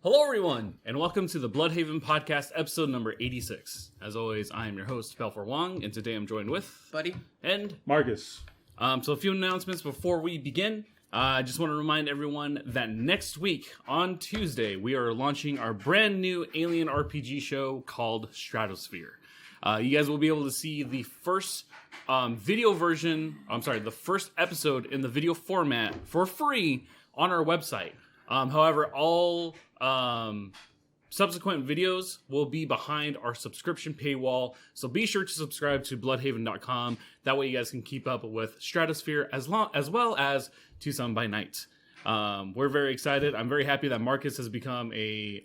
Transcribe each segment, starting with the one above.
Hello, everyone, and welcome to the Bluhdhaven podcast, episode number 86. As always, I am your host, Balfour Wong, and today I'm joined with... Buddy. And... Marcus. So a few announcements before we begin. I just want to remind everyone that next week, on Tuesday, we are launching our brand new Alien RPG show called Stratosphere. You guys will be able to see the first the first episode in the video format for free on our website. However, all subsequent videos will be behind our subscription paywall, so be sure to subscribe to Bluhdhaven.com. That way you guys can keep up with Stratosphere as well as Tucson by Night. We're very excited. I'm very happy that Marcus has become a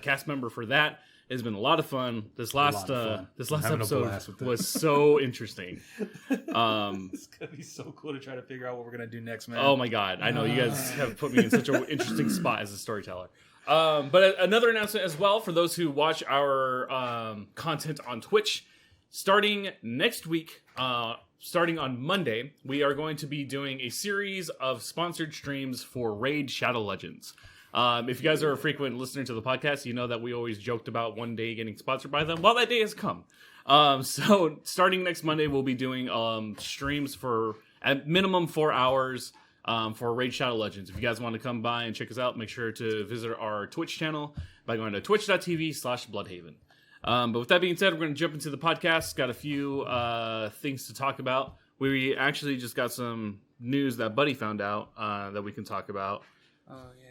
cast member for that. It's been a lot of fun. This last episode was so interesting. It's gonna be so cool to try to figure out what we're gonna do next, man. Oh my god, I know you guys have put me in such an interesting spot as a storyteller. But another announcement as well for those who watch our content on Twitch. Starting next week, starting on Monday, we are going to be doing a series of sponsored streams for Raid Shadow Legends. If you guys are a frequent listener to the podcast, you know that we always joked about one day getting sponsored by them. Well, that day has come. So starting next Monday, we'll be doing streams for at minimum 4 hours for Raid Shadow Legends. If you guys want to come by and check us out, make sure to visit our Twitch channel by going to twitch.tv/Bluhdhaven. But with that being said, we're going to jump into the podcast. Got a few things to talk about. We actually just got some news that Buddy found out that we can talk about. Oh, yeah.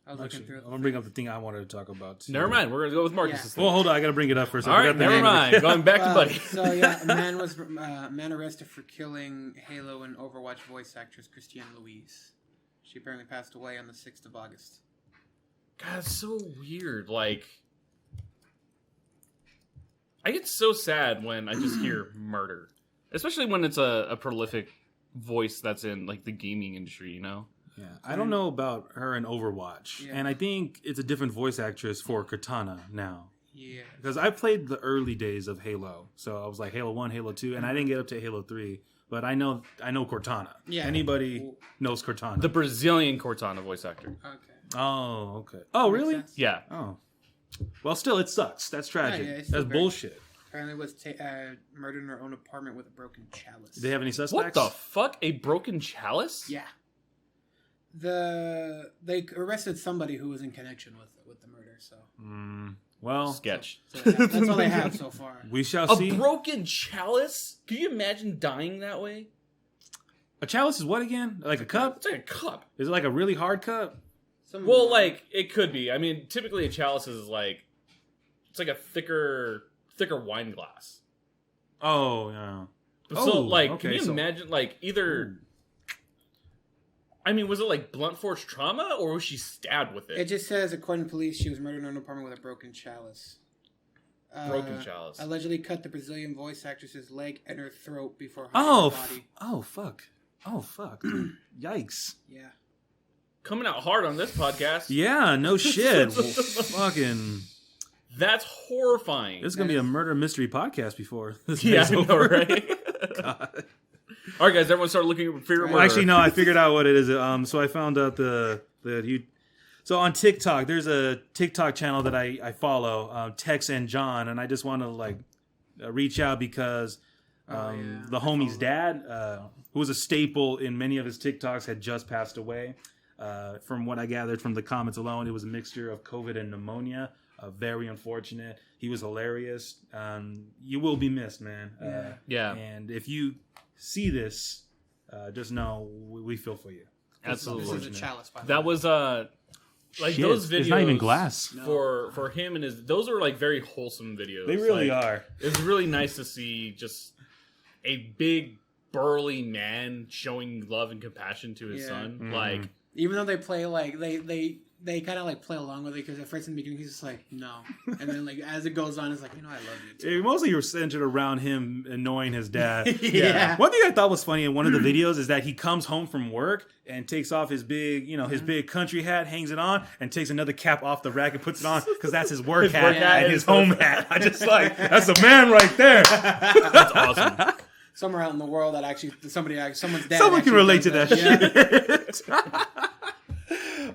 I was Actually, looking through. I'm gonna bring up the thing I wanted to talk about too. Never mind. We're going to go with Marcus. Well, hold on. I gotta bring it up first. All right, never mind. Going back to Buddy. So, yeah, a man arrested for killing Halo and Overwatch voice actress Christiane Louise. She apparently passed away on the 6th of August. God, it's so weird. Like, I get so sad when I just hear murder. Especially when it's a prolific voice that's in, like, the gaming industry, you know? Yeah, I don't know about her in Overwatch, and I think it's a different voice actress for Cortana now. Yeah, because I played the early days of Halo, so I was like Halo 1, Halo 2, and I didn't get up to Halo 3, but I know Cortana. Yeah, anybody knows Cortana? The Brazilian Cortana voice actor. Okay. Oh, okay. Oh, really? Yeah. Oh, well, still, it sucks. That's tragic. Yeah, that's bullshit. Apparently was murdered in her own apartment with a broken chalice. Do they have any suspects? What the fuck? A broken chalice? Yeah. They arrested somebody who was in connection with the murder. So well, sketch. So that's all they have so far. We shall see. A broken chalice? Can you imagine dying that way? A chalice is what again? Like a cup? It's like a cup. Is it like a really hard cup? Well, like it could be. I mean, typically a chalice is like it's like a thicker wine glass. Oh yeah. So like, can you imagine like either? I mean, was it like blunt force trauma, or was she stabbed with it? It just says, according to police, she was murdered in an apartment with a broken chalice. Broken chalice. Allegedly cut the Brazilian voice actress's leg and her throat before hiding her body. Oh, fuck. Yikes. Yeah. Coming out hard on this podcast. Yeah, no shit. Fucking... That's horrifying. This is going to be a murder mystery podcast before this is over. Right? God. All right, guys, everyone start looking at favorite murder. Actually, no, I figured out what it is. So I found out so on TikTok, there's a TikTok channel that I follow, Tex and John, and I just want to reach out because the homie's dad, who was a staple in many of his TikToks, had just passed away. From what I gathered from the comments alone, it was a mixture of COVID and pneumonia. Very unfortunate. He was hilarious. You will be missed, man. Yeah. And if you see this, just know we feel for you. Absolutely. This is a chalice, by the way. That was like shit, those videos. It's not even glass for him and his. Those are like very wholesome videos. They really are. It's really nice to see just a big burly man showing love and compassion to his son. Mm-hmm. Like, even though they play like they kind of like play along with it, because at first in the beginning he's just like no, and then like as it goes on, it's like, I love you too. Mostly you're centered around him annoying his dad. Yeah. One thing I thought was funny in one of the videos is that he comes home from work and takes off his big, his big country hat, hangs it on, and takes another cap off the rack and puts it on because that's his work hat and his home hat. I just like, that's a man right there. That's awesome. Somewhere out in the world that someone's dad. Someone can relate to that shit.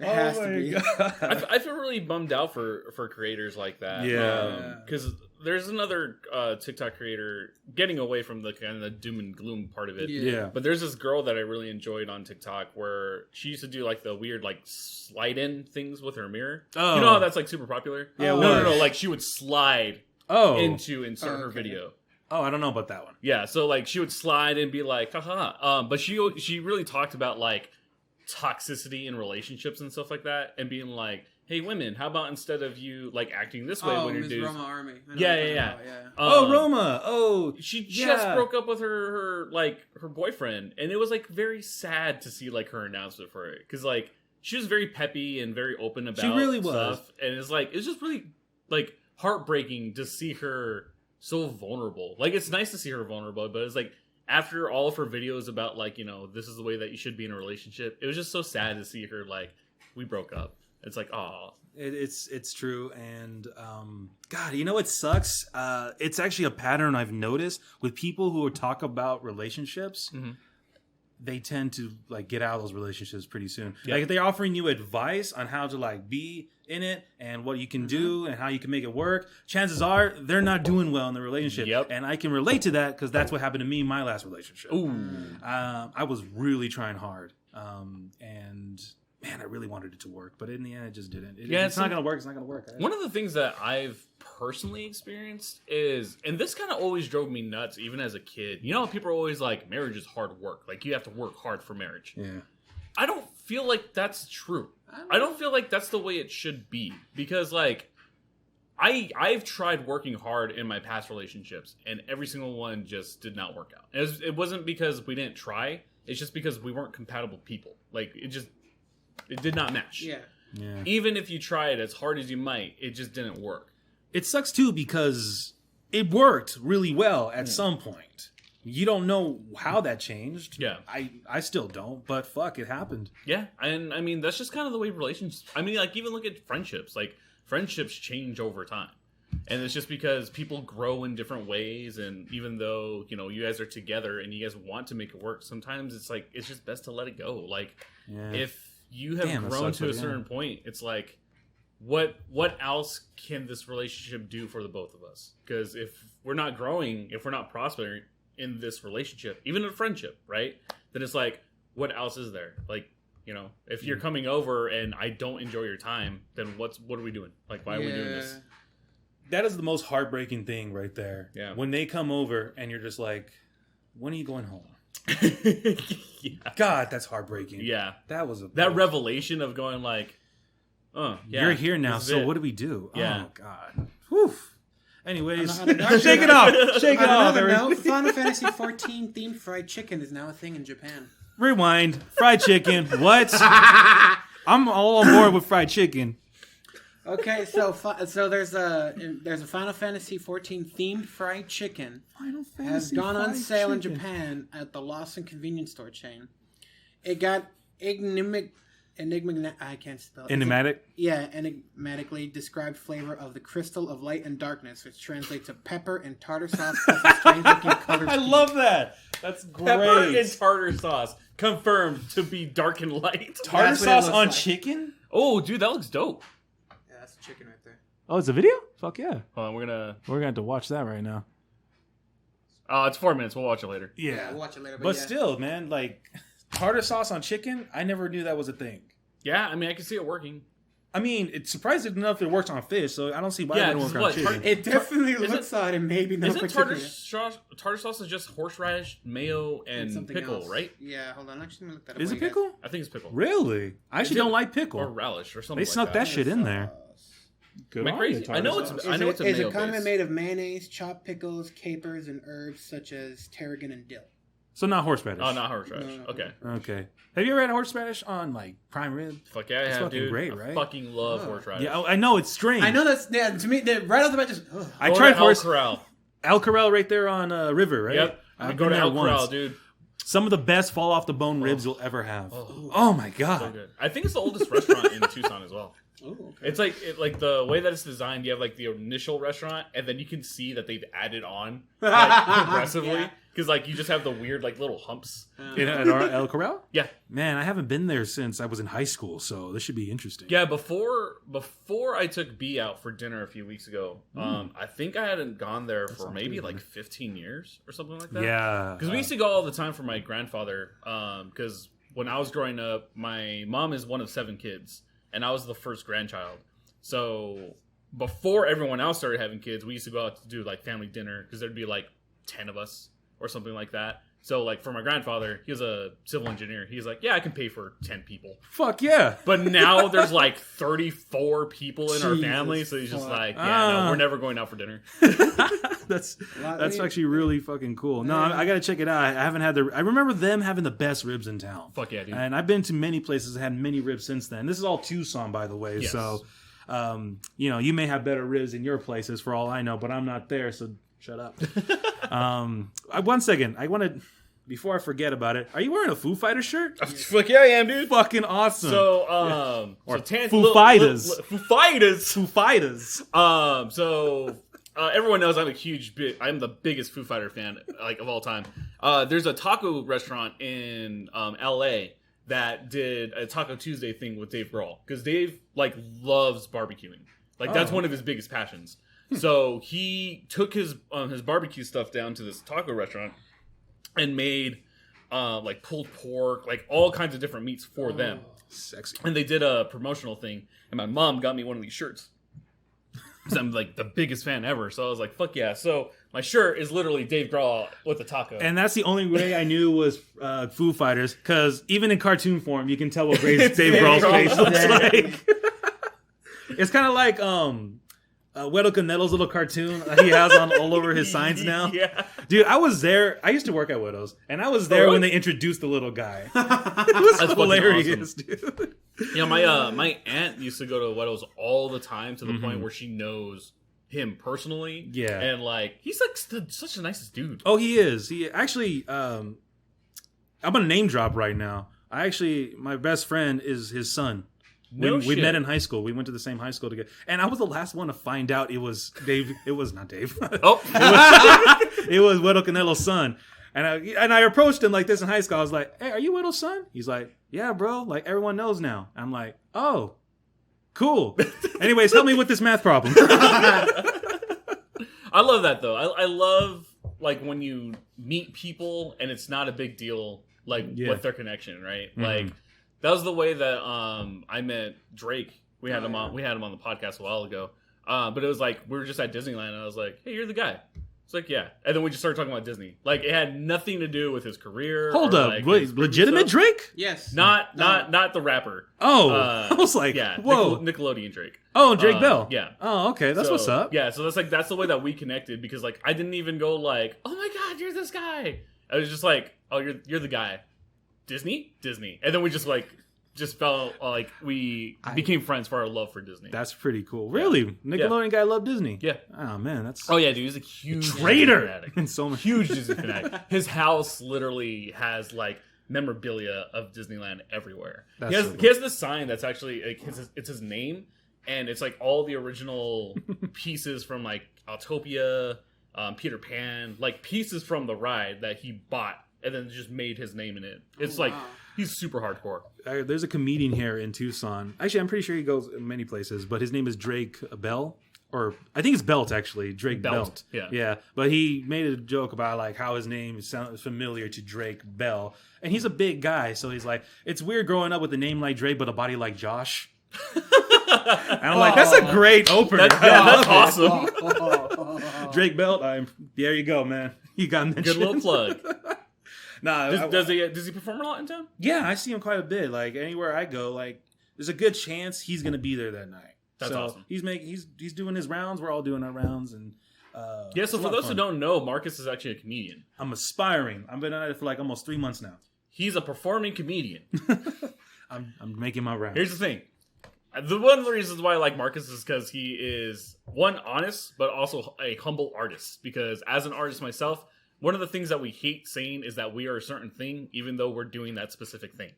It has to be. I feel really bummed out for creators like that. Yeah. Because there's another TikTok creator getting away from the kind of the doom and gloom part of it. Yeah. But there's this girl that I really enjoyed on TikTok where she used to do like the weird like slide in things with her mirror. Oh. You know how that's like super popular? Yeah, No. Like she would slide into insert her video. Oh, I don't know about that one. Yeah, so like she would slide and be like, haha. But she really talked about like toxicity in relationships and stuff like that, and being like, hey, women, how about instead of you like acting this way when you're Ms. dudes? Roma Army. Yeah. Roma. Oh, she just broke up with her boyfriend, and it was like very sad to see like her announcement for it, because like she was very peppy and very open about. She really was, stuff, and it's just really like heartbreaking to see her so vulnerable. Like it's nice to see her vulnerable, but it's like after all of her videos about like, you know, this is the way that you should be in a relationship, it was just so sad to see her like, we broke up. It's like, oh, it's true. And God, you know what sucks? It's actually a pattern I've noticed with people who talk about relationships. Mm-hmm. They tend to like get out of those relationships pretty soon. Yep. Like if they're offering you advice on how to like be in it and what you can do and how you can make it work, chances are they're not doing well in the relationship. Yep. And I can relate to that because that's what happened to me in my last relationship. ooh, I was really trying hard, and man, I really wanted it to work, but in the end, it just didn't. It's not going to work. It's not going to work. One of the things that I've personally experienced is, and this kind of always drove me nuts, even as a kid. You know, people are always like, marriage is hard work. Like, you have to work hard for marriage. Yeah. I don't feel like that's true. I don't feel like that's the way it should be. Because, like, I've tried working hard in my past relationships, and every single one just did not work out. It wasn't because we didn't try. It's just because we weren't compatible people. Like, it did not match. Yeah. Even if you tried as hard as you might, it just didn't work. It sucks too because it worked really well at some point. You don't know how that changed. Yeah. I still don't, but fuck, it happened. Yeah, and I mean, that's just kind of the way relationships... I mean, like, even look at friendships. Like, friendships change over time. And it's just because people grow in different ways, and even though, you know, you guys are together and you guys want to make it work, sometimes it's like, it's just best to let it go. Like, if you have grown to a certain point, it's like, what else can this relationship do for the both of us? Because if we're not growing, if we're not prospering in this relationship, even a friendship, right? Then it's like, what else is there? Like, you know, if you're coming over and I don't enjoy your time, then what are we doing? Like, why are we doing this? That is the most heartbreaking thing right there. Yeah. When they come over and you're just like, when are you going home? Yeah. God, that's heartbreaking. Yeah. That revelation of going like, oh, yeah, you're here now, so what do we do? Yeah. Oh, God. Whew. Anyways, shake it off. Shake it off. Final Fantasy XIV themed fried chicken is now a thing in Japan. Rewind. Fried chicken. What? I'm all on board with fried chicken. Okay, so there's a Final Fantasy XIV themed fried chicken has gone on sale in Japan at the Lawson convenience store chain. It got I can't spell it. Enigmatic? Yeah, enigmatically described flavor of the crystal of light and darkness, which translates to pepper and tartar sauce plus a strange looking color. I love that. That's great. Pepper and tartar sauce confirmed to be dark and light. Tartar sauce on chicken? Oh, dude, that looks dope. Yeah, that's a chicken right there. Oh, it's a video? Fuck yeah. Hold on, we're gonna have to watch that right now. it's 4 minutes. We'll watch it later. Yeah. We'll watch it later. But still, man, like, tartar sauce on chicken, I never knew that was a thing. Yeah, I mean, I can see it working. I mean, it's surprising enough it works on fish, so I don't see why it wouldn't work on chicken. It definitely looks odd and maybe not Isn't particularly. tartar sauce is just horseradish, mayo, and pickle, else. right? Yeah, hold on. Actually, let me look that up. Is it pickle? I think it's pickle. Really? I actually don't like pickle. Or relish or something They snuck like that shit in there. Good Am I on crazy? you, I know tartar it's sauce. I know it's a Is mayo a condiment base. made of mayonnaise, chopped pickles, capers, and herbs such as tarragon and dill. So not horseradish. Oh, not horseradish. No. Okay. Okay. Have you ever had horseradish on, like, prime rib? Fuck yeah, I It's have, fucking dude. great, I right? fucking love horseradish. Yeah, I know, it's strange. I know that's to me right off the bat. Just I Go tried to El Corral. El Corral right there on River, right? Yep. I've Go been to there El Corral, once. dude. Some of the best fall off the bone ribs you'll ever have. Oh my god. So good. I think it's the oldest restaurant in Tucson as well. Oh, okay. It's like the way that it's designed. You have like the initial restaurant, and then you can see that they've added on like, progressively because like you just have the weird like little humps. In El Corral? Yeah, Man, I haven't been there since I was in high school, so this should be interesting. yeah. Before I took B out for dinner a few weeks ago, I think I hadn't gone there for maybe like 15 years or something like that. Yeah. Because we used to go all the time for my grandfather. Because when I was growing up, my mom is one of 7 kids, and I was the first grandchild. So before everyone else started having kids, we used to go out to do like family dinner because there'd be like 10 of us or something like that. So like for my grandfather, he was a civil engineer. He's like, yeah, I can pay for 10 people. Fuck yeah. But now there's like 34 people in our Jesus family, so he's just fuck. like, yeah, no, we're never going out for dinner. That's actually really fucking cool. No, I gotta check it out. I haven't had I remember them having the best ribs in town. Fuck yeah, dude. And I've been to many places that had many ribs since then. This is all Tucson, by the way. Yes. So, you may have better ribs in your places for all I know, but I'm not there, so shut up. 1 second. I want to, before I forget about it, are you wearing a Foo Fighters shirt? Fuck yeah, I am, dude. Fucking awesome. So, Foo Fighters. Foo Fighters. Foo Fighters. Everyone knows I'm the biggest Foo Fighter fan, like, of all time. There's a taco restaurant in LA that did a Taco Tuesday thing with Dave Grohl. Because Dave, like, loves barbecuing. Like, that's one of his biggest passions. So he took his barbecue stuff down to this taco restaurant and made like pulled pork, like all kinds of different meats for them. Sexy. And they did a promotional thing, and my mom got me one of these shirts because I'm like the biggest fan ever. So I was like, "Fuck yeah!" So my shirt is literally Dave Grohl with a taco, And that's the only way I knew was Foo Fighters, because even in cartoon form, you can tell what Dave Grohl's face looks like. It's kind of like Wedo Canelo's little cartoon he has on all over his signs now. Yeah. Dude, I was there. I used to work at Widows, and I was there really? when they introduced the little guy. It was That's hilarious, fucking dude. You know, my aunt used to go to Weddles all the time to the point where she knows him personally. Yeah. And like he's like such a nicest dude. Oh, he is. He actually, I'm gonna name drop right now. My best friend is his son. We met in high school. We went to the same high school together. And I was the last one to find out it was Dave. It was not Dave. Oh. It was Wedo Canelo's son. And I approached him like this in high school. I was like, "Hey, are you Wedo's son?" He's like, "Yeah, bro. Like, everyone knows now." I'm like, "Oh, cool." Anyways, help me with this math problem. I love that though. I love like when you meet people and it's not a big deal, like with their connection, right? Like that was the way that I met Drake. We had him on the podcast a while ago. But it was like we were just at Disneyland, and I was like, "Hey, you're the guy." It's like, yeah. And then we just started talking about Disney. Like it had nothing to do with his career. Hold or, up, like, wait, his legitimate stuff. Drake? Yes. Not the rapper. Oh, I was like, yeah, whoa. Nickelodeon Drake. Oh, Drake Bell. Yeah. Oh, okay, that's what's up. Yeah, so that's the way that we connected, because like I didn't even go like, "Oh my god, you're this guy." I was just like, "Oh, you're the guy." Disney, and then we just felt like we became friends for our love for Disney. That's pretty cool. Really? Nickelodeon guy loved Disney? Yeah. Oh, man, that's... Oh yeah, dude, he's a huge traitor! Disney fanatic. And so much. Huge Disney fanatic. His house literally has like memorabilia of Disneyland everywhere. He has this sign that's actually like it's his name, and it's like all the original pieces from like Autopia, Peter Pan, like pieces from the ride that he bought and then just made his name in it. It's like he's super hardcore. There's a comedian here in Tucson. Actually, I'm pretty sure he goes many places, but his name is Drake Bell. Or I think it's Belt, actually. Drake Belt. Yeah. But he made a joke about like how his name sounds familiar to Drake Bell. And he's a big guy, so he's like, it's weird growing up with a name like Drake but a body like Josh. And I'm like, that's a great opener. That's awesome. Drake Belt, there you go, man. You got mentioned. Good little plug. Nah, does he perform a lot in town? Yeah, I see him quite a bit. Like anywhere I go, like there's a good chance he's gonna be there that night. That's awesome. He's doing his rounds. We're all doing our rounds, and So for those who don't know, Marcus is actually a comedian. I'm aspiring. I've been at it for like almost 3 months now. He's a performing comedian. I'm making my rounds. Here's the thing. One of the reasons why I like Marcus is because he is, one, honest, but also a humble artist. Because as an artist myself, one of the things that we hate saying is that we are a certain thing, even though we're doing that specific thing.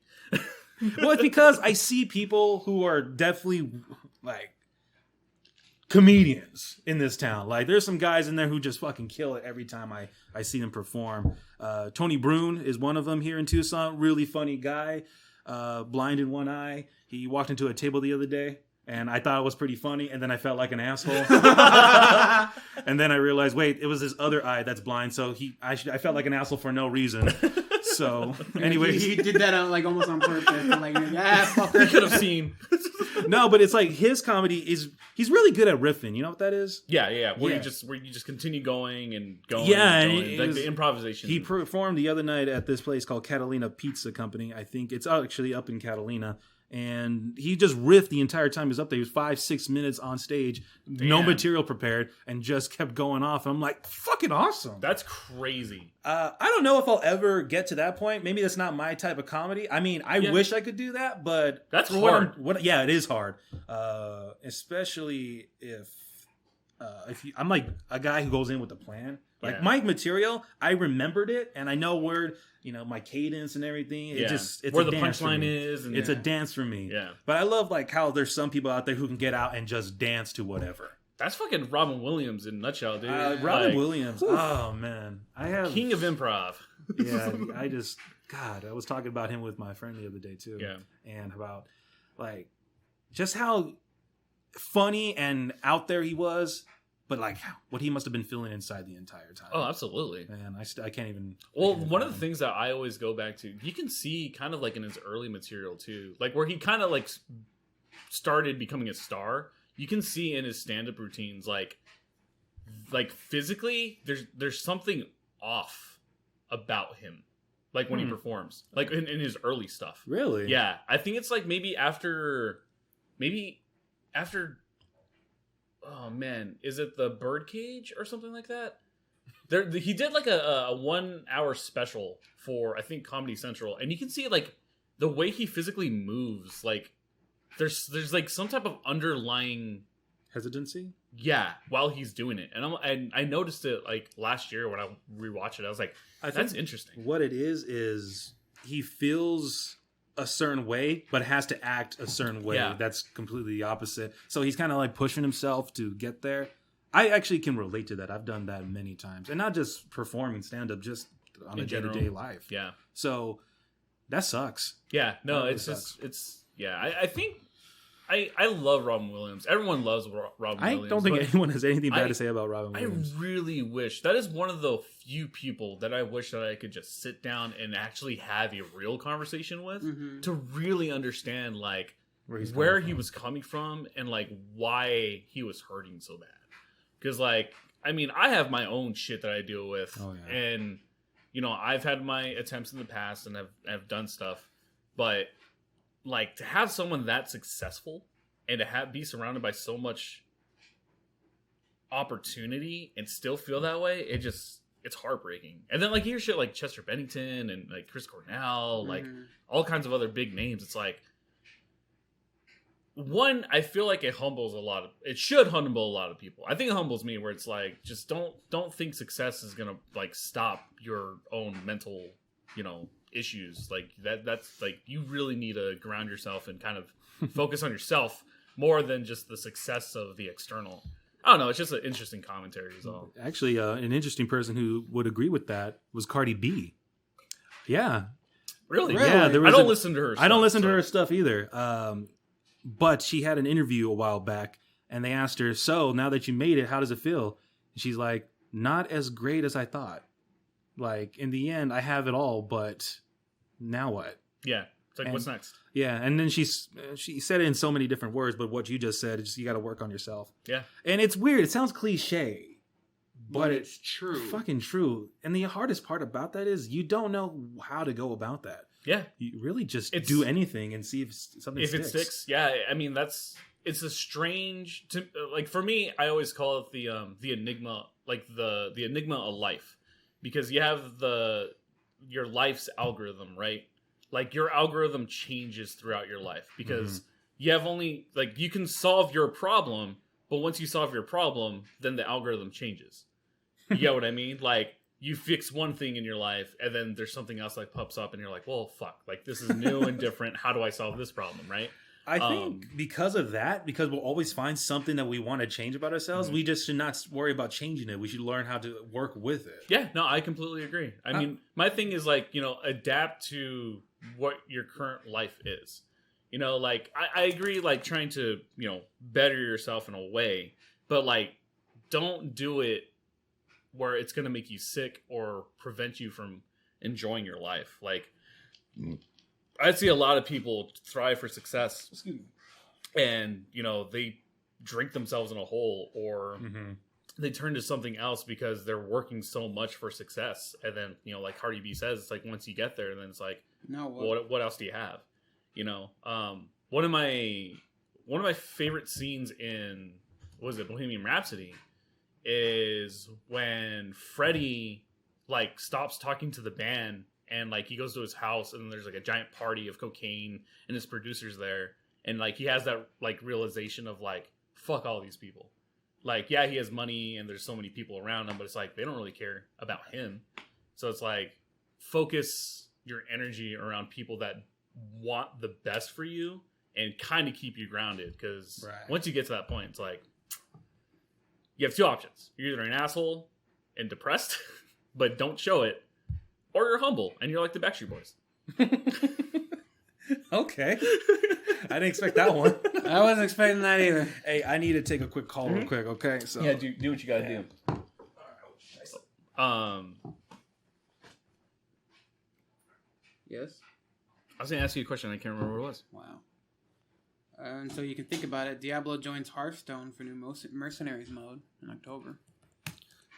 Well, it's because I see people who are definitely like comedians in this town. Like there's some guys in there who just fucking kill it every time I see them perform. Tony Brune is one of them here in Tucson. Really funny guy, blind in one eye. He walked into a table the other day. And I thought it was pretty funny, and then I felt like an asshole. And then I realized, wait, it was his other eye that's blind, so I felt like an asshole for no reason. So, anyways, he did that like almost on purpose. Like, fucker. You could have seen. No, but it's like his comedy he's really good at riffing. You know what that is? Yeah. Where you just continue going and going. Yeah, and going. Like the improvisation. He performed the other night at this place called Catalina Pizza Company. I think it's actually up in Catalina. And he just riffed the entire time he was up there. He was 5-6 minutes on stage, no material prepared, and just kept going off. And I'm like, fucking awesome. That's crazy. I don't know if I'll ever get to that point. Maybe that's not my type of comedy. I mean, I wish I could do that, but that's hard. Yeah, it is hard. Especially if I'm like a guy who goes in with a plan. Like my material, I remembered it, and I know where my cadence and everything. It's where the punchline is, and it's a dance for me. Yeah, but I love like how there's some people out there who can get out and just dance to whatever. That's fucking Robin Williams in a nutshell, dude. Robin Williams. Oh man, I have king of improv. Yeah, I was talking about him with my friend the other day too. Yeah, and about like just how funny and out there he was. But like what he must have been feeling inside the entire time. Oh, absolutely. Man, I can't even. Well, one of the things that I always go back to, you can see kind of like in his early material too, like where he kind of like started becoming a star. You can see in his stand-up routines, like physically, there's something off about him, like when he performs, like in his early stuff. Really? Yeah, I think it's like maybe after. Oh man, is it the Birdcage or something like that? He did like a 1 hour special for I think Comedy Central, and you can see like the way he physically moves. Like there's like some type of underlying hesitancy. Yeah, while he's doing it, and I noticed it like last year when I rewatched it. I was like, that's interesting. What it is he feels a certain way, but has to act a certain way. Yeah. That's completely the opposite. So he's kind of like pushing himself to get there. I actually can relate to that. I've done that many times, and not just performing stand-up, just on a day-to-day life. Yeah. So that sucks. Yeah. No, it's I think I love Robin Williams. Everyone loves Robin Williams. I don't think anyone has anything bad to say about Robin Williams. I really wish. That is one of the few people that I wish that I could just sit down and actually have a real conversation with to really understand like where he was coming from and like why he was hurting so bad. Because like, I mean, I have my own shit that I deal with. Oh, yeah. And, I've had my attempts in the past and have done stuff. But like to have someone that successful and to be surrounded by so much opportunity and still feel that way, it's heartbreaking. And then like you hear shit like Chester Bennington and like Chris Cornell, like all kinds of other big names. It's like, one, I feel like it should humble a lot of people. I think it humbles me where it's like, just don't think success is gonna like stop your own mental, issues. Like that's like, you really need to ground yourself and kind of focus on yourself more than just the success of the external. I don't know. It's just an interesting commentary is all. Actually, an interesting person who would agree with that was Cardi B. Yeah. Really? Yeah. I don't listen to her stuff. I don't listen to her stuff either. But she had an interview a while back, and they asked her, so now that you made it, how does it feel? And she's like, not as great as I thought. Like, in the end, I have it all, but now what? Yeah. It's like, what's next? Yeah, and then she said it in so many different words, but what you just said is you got to work on yourself. Yeah. And it's weird. It sounds cliche, but it's true. Fucking true. And the hardest part about that is you don't know how to go about that. Yeah. You really just do anything and see if something sticks. If it sticks, yeah. I mean, it's a strange, like for me, I always call it the enigma, like the enigma of life. Because you have your life's algorithm, right? Like your algorithm changes throughout your life because you have only like you can solve your problem, but once you solve your problem, then the algorithm changes. You get what I mean? Like you fix one thing in your life and then there's something else like pops up and you're like, well, fuck, like this is new and different. How do I solve this problem? Right. I think because of that, because we'll always find something that we want to change about ourselves, we just should not worry about changing it. We should learn how to work with it. Yeah, no, I completely agree. I mean, my thing is like, adapt to what your current life is. Like I agree, like trying to, better yourself in a way, but like don't do it where it's going to make you sick or prevent you from enjoying your life. Like I see a lot of people thrive for success and, they drink themselves in a hole or they turn to something else because they're working so much for success. And then, like Cardi B says, it's like, once you get there, then it's like, no, what else do you have? One of my favorite scenes in, Bohemian Rhapsody is when Freddie like stops talking to the band and like he goes to his house and there's like a giant party of cocaine and his producer's there and like he has that like realization of like, fuck all these people. Like, yeah, he has money and there's so many people around him, but it's like they don't really care about him. So it's like focus your energy around people that want the best for you and kind of keep you grounded, because once you get to that point, it's like you have two options. You're either an asshole and depressed but don't show it, or you're humble and you're like the Backstreet Boys. Okay. I didn't expect that one. I wasn't expecting that either. Hey, I need to take a quick call real quick, okay? So yeah, do what you gotta do. Yes? I was gonna ask you a question, I can't remember what it was. Wow. And so you can think about it, Diablo joins Hearthstone for new Mercenaries mode in October.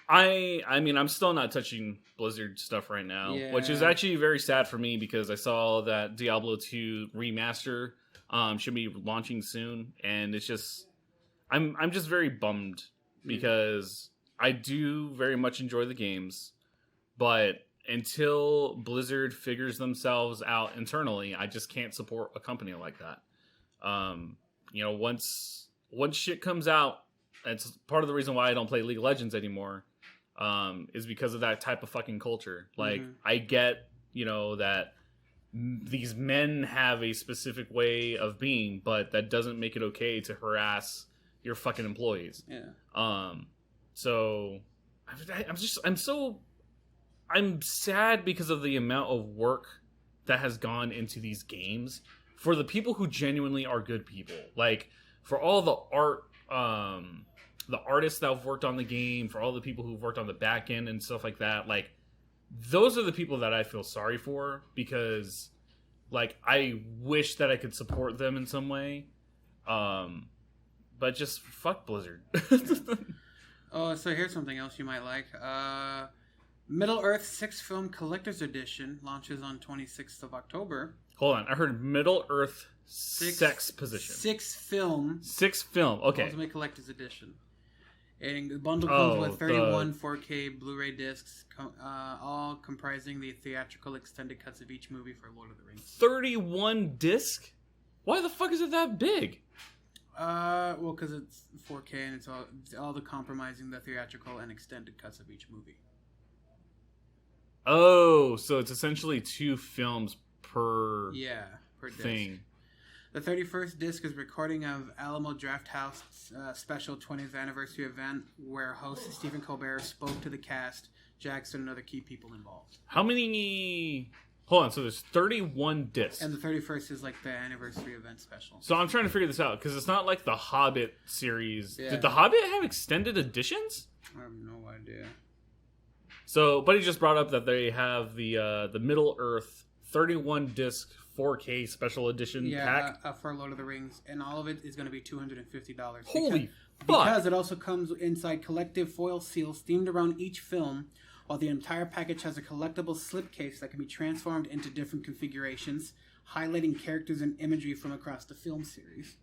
I mean, I'm still not touching Blizzard stuff right now, which is actually very sad for me because I saw that Diablo 2 remaster should be launching soon, and it's just I'm just very bummed because I do very much enjoy the games, but until Blizzard figures themselves out internally, I just can't support a company like that. Once shit comes out, that's part of the reason why I don't play League of Legends anymore. Is because of that type of fucking culture. Like, I get, that these men have a specific way of being, but that doesn't make it okay to harass your fucking employees. Yeah. So I'm sad because of the amount of work that has gone into these games for the people who genuinely are good people. Like, for all the art, the artists that have worked on the game, for all the people who've worked on the back end and stuff like that, like, those are the people that I feel sorry for, because, like, I wish that I could support them in some way. But just fuck Blizzard. Oh, so here's something else you might like. Middle-earth 6-film Collector's Edition launches on 26th of October. Hold on, I heard Middle-earth sex position. 6-film. 6-film, okay. Ultimate Collector's Edition. And the bundle comes with 31 4K Blu-ray discs, all comprising the theatrical extended cuts of each movie for Lord of the Rings. 31 disc? Why the fuck is it that big? Well, because it's 4K and it's all the compromising the theatrical and extended cuts of each movie. Oh, so it's essentially 2 films per disc. thing. The 31st disc is a recording of Alamo Drafthouse special 20th anniversary event where host Stephen Colbert spoke to the cast, Jackson, and other key people involved. How many... Hold on, so there's 31 discs. And the 31st is like the anniversary event special. So I'm trying to figure this out, because it's not like the Hobbit series. Yeah. Did the Hobbit have extended editions? I have no idea. So, Buddy just brought up that they have the Middle-earth 31 disc 4K special edition pack. For Lord of the Rings, and all of it is going to be $250. Holy fuck! Because it also comes inside collective foil seals themed around each film, while the entire package has a collectible slipcase that can be transformed into different configurations, highlighting characters and imagery from across the film series.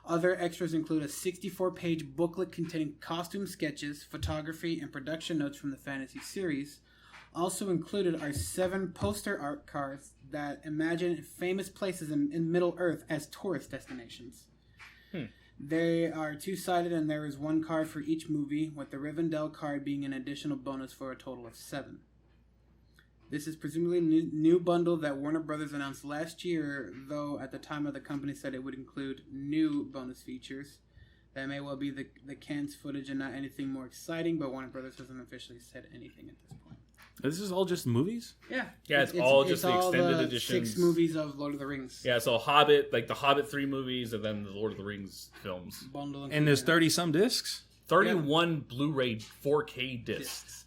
Other extras include a 64-page booklet containing costume sketches, photography, and production notes from the fantasy series. Also included are 7 poster art cards that imagine famous places in Middle-earth as tourist destinations. They are 2-sided, and there is 1 card for each movie, with the Rivendell card being an additional bonus for a total of 7. This is presumably a new bundle that Warner Brothers announced last year, though at the time of the company said it would include new bonus features. That may well be the canned footage and not anything more exciting, but Warner Brothers hasn't officially said anything at this point. This is all just movies? Yeah. Yeah, it's all just the all extended the editions. 6 movies of Lord of the Rings. Yeah, so Hobbit, like the Hobbit 3 movies, and then the Lord of the Rings films. Bundle And there's 30-some discs? 31 Blu-ray 4K discs.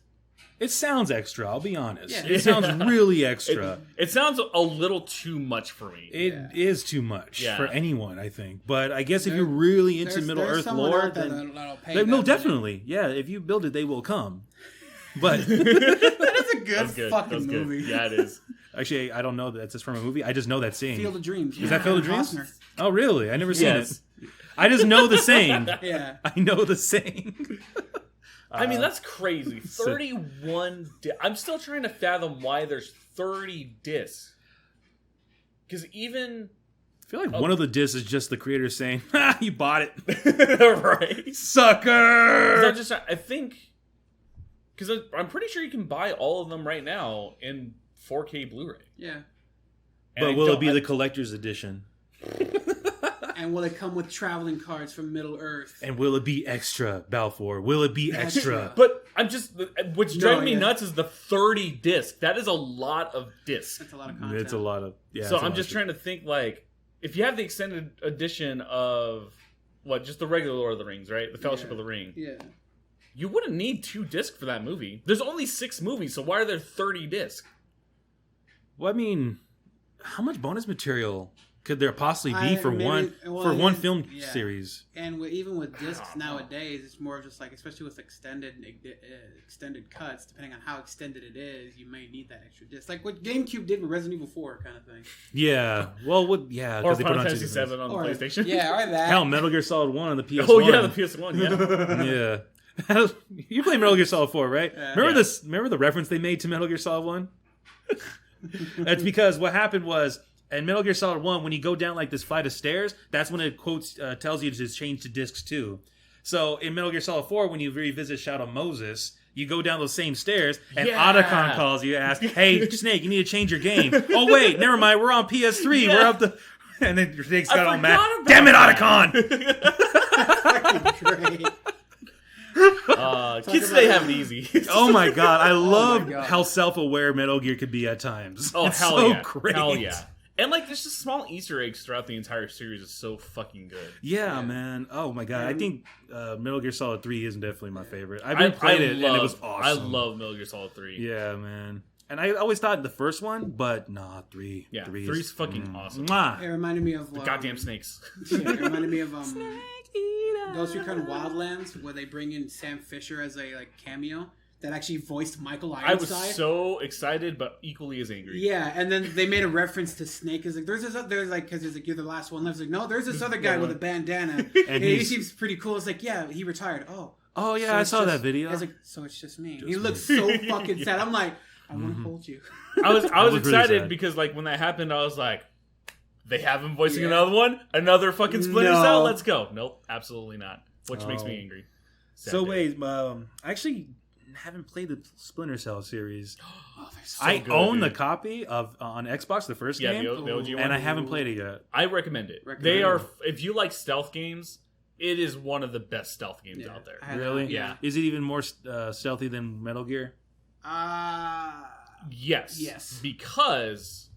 It sounds extra, I'll be honest. Yeah. It sounds really extra. It sounds a little too much for me. It is too much Yeah. for anyone, I think. But I guess if you're really into Middle there's Earth someone lore, out there then that'll pay no, that money. definitely, yeah. If you build it, they will come. But That is a good That's good. fucking That's good. movie. Yeah, it is. actually, I don't know that it's from a movie. I just know that scene. Field of Dreams. Is that Field of Dreams? Costner. Oh, really? I never seen Yes. it. I just know the saying. Yeah. I know the saying. I mean, that's crazy. 31 I'm still trying to fathom why there's 30 discs. Because even... I feel like one of the discs is just the creator saying, "Ha, you bought it, right? sucker." I think... Because I'm pretty sure you can buy all of them right now in 4K Blu-ray. Yeah. But will it be the collector's edition? And will it come with traveling cards from Middle Earth? And will it be extra, Balfour? Will it be extra? But I'm just... What's driving me yeah. nuts is the 30 disc. That is a lot of discs. That's a lot of content. It's a lot of So I'm just trying to think, like, if you have the extended edition of, just the regular Lord of the Rings, right? The Fellowship of the Ring. Yeah. You wouldn't need 2 discs for that movie. There's only 6 movies, so why are there 30 discs? Well, I mean, how much bonus material could there possibly be for maybe- one film yeah. series? And even with discs nowadays, it's more of just like, especially with extended cuts, depending on how extended it is, you may need that extra disc. Like what GameCube did with Resident Evil 4 kind of thing. Yeah. Well, Or because they put Final on Fantasy 2 VII on the Or- PlayStation. Yeah, or that. Hell, Metal Gear Solid 1 on the PS1. Oh, yeah, the PS1, yeah. Yeah. You play Metal Gear Solid 4, right? Yeah. Remember Yeah. this? Remember the reference they made to Metal Gear Solid 1? That's because what happened was, in Metal Gear Solid 1, when you go down like this flight of stairs, that's when it tells you to change to discs 2. So in Metal Gear Solid 4, when you revisit Shadow Moses, you go down those same stairs, and Yeah. Otacon calls you, asks, "Hey, Snake, you need to change your game." "Oh wait, never mind, we're on PS3. Yeah. We're up the." And then your Snake's got all forgot mad. about "Damn it, that." Otacon! Great. Kids today have it easy. Oh my god, I love God. how self-aware Metal Gear could be at times. Oh, It's hell so yeah. great. Hell yeah. And, like, there's just small Easter eggs throughout the entire series is so fucking good. Yeah, Yeah. man. Oh my god, I think Metal Gear Solid 3 is definitely my favorite. I've I played it, and it was awesome. I love Metal Gear Solid 3. Yeah, man. And I always thought the first one, but nah, 3. Yeah, 3 3's fucking awesome. Mwah. It reminded me of Goddamn snakes. Yeah, it reminded me of Ghost Recon Wildlands, where they bring in Sam Fisher as a cameo that actually voiced Michael I was Ironside. so excited, but equally as angry. Yeah, and then they made a reference to Snake. It's like there's because it's like you're the last one left. It's like no, there's this other guy with a bandana, and he seems pretty cool. It's like yeah, he retired. Oh yeah, so I it's saw just- that video. I was like, so it's just me. He looks so fucking sad. I'm like, I want to hold you. I was was really excited sad. because like when that happened, I was like, they have him voicing Yeah. another one, another fucking Splinter No. Cell. Let's go. Nope, absolutely not. Which makes me angry. Sad So day. wait, I actually haven't played the Splinter Cell series. Oh, they're so I good, own dude. the copy of on Xbox, the first yeah, game, the OG one. and I haven't played it yet. I recommend it. Recommend They it. are. If you like stealth games, it is one of the best stealth games Yeah. out there. I had Really? that, Yeah. Is it even more stealthy than Metal Gear? Yes. Yes. Because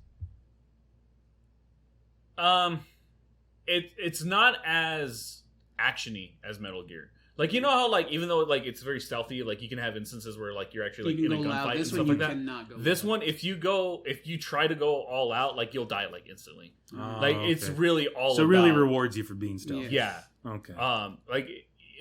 it's not as actiony as Metal Gear. Like you know how like even though like it's very stealthy, like you can have instances where like you're actually like You in can a go loud. gunfight and This stuff one like you that. cannot go This loud. one, if you try to go all out, like you'll die like instantly. Like it's okay. really all So it about, really rewards you for being stealthy. Yeah. Okay. Like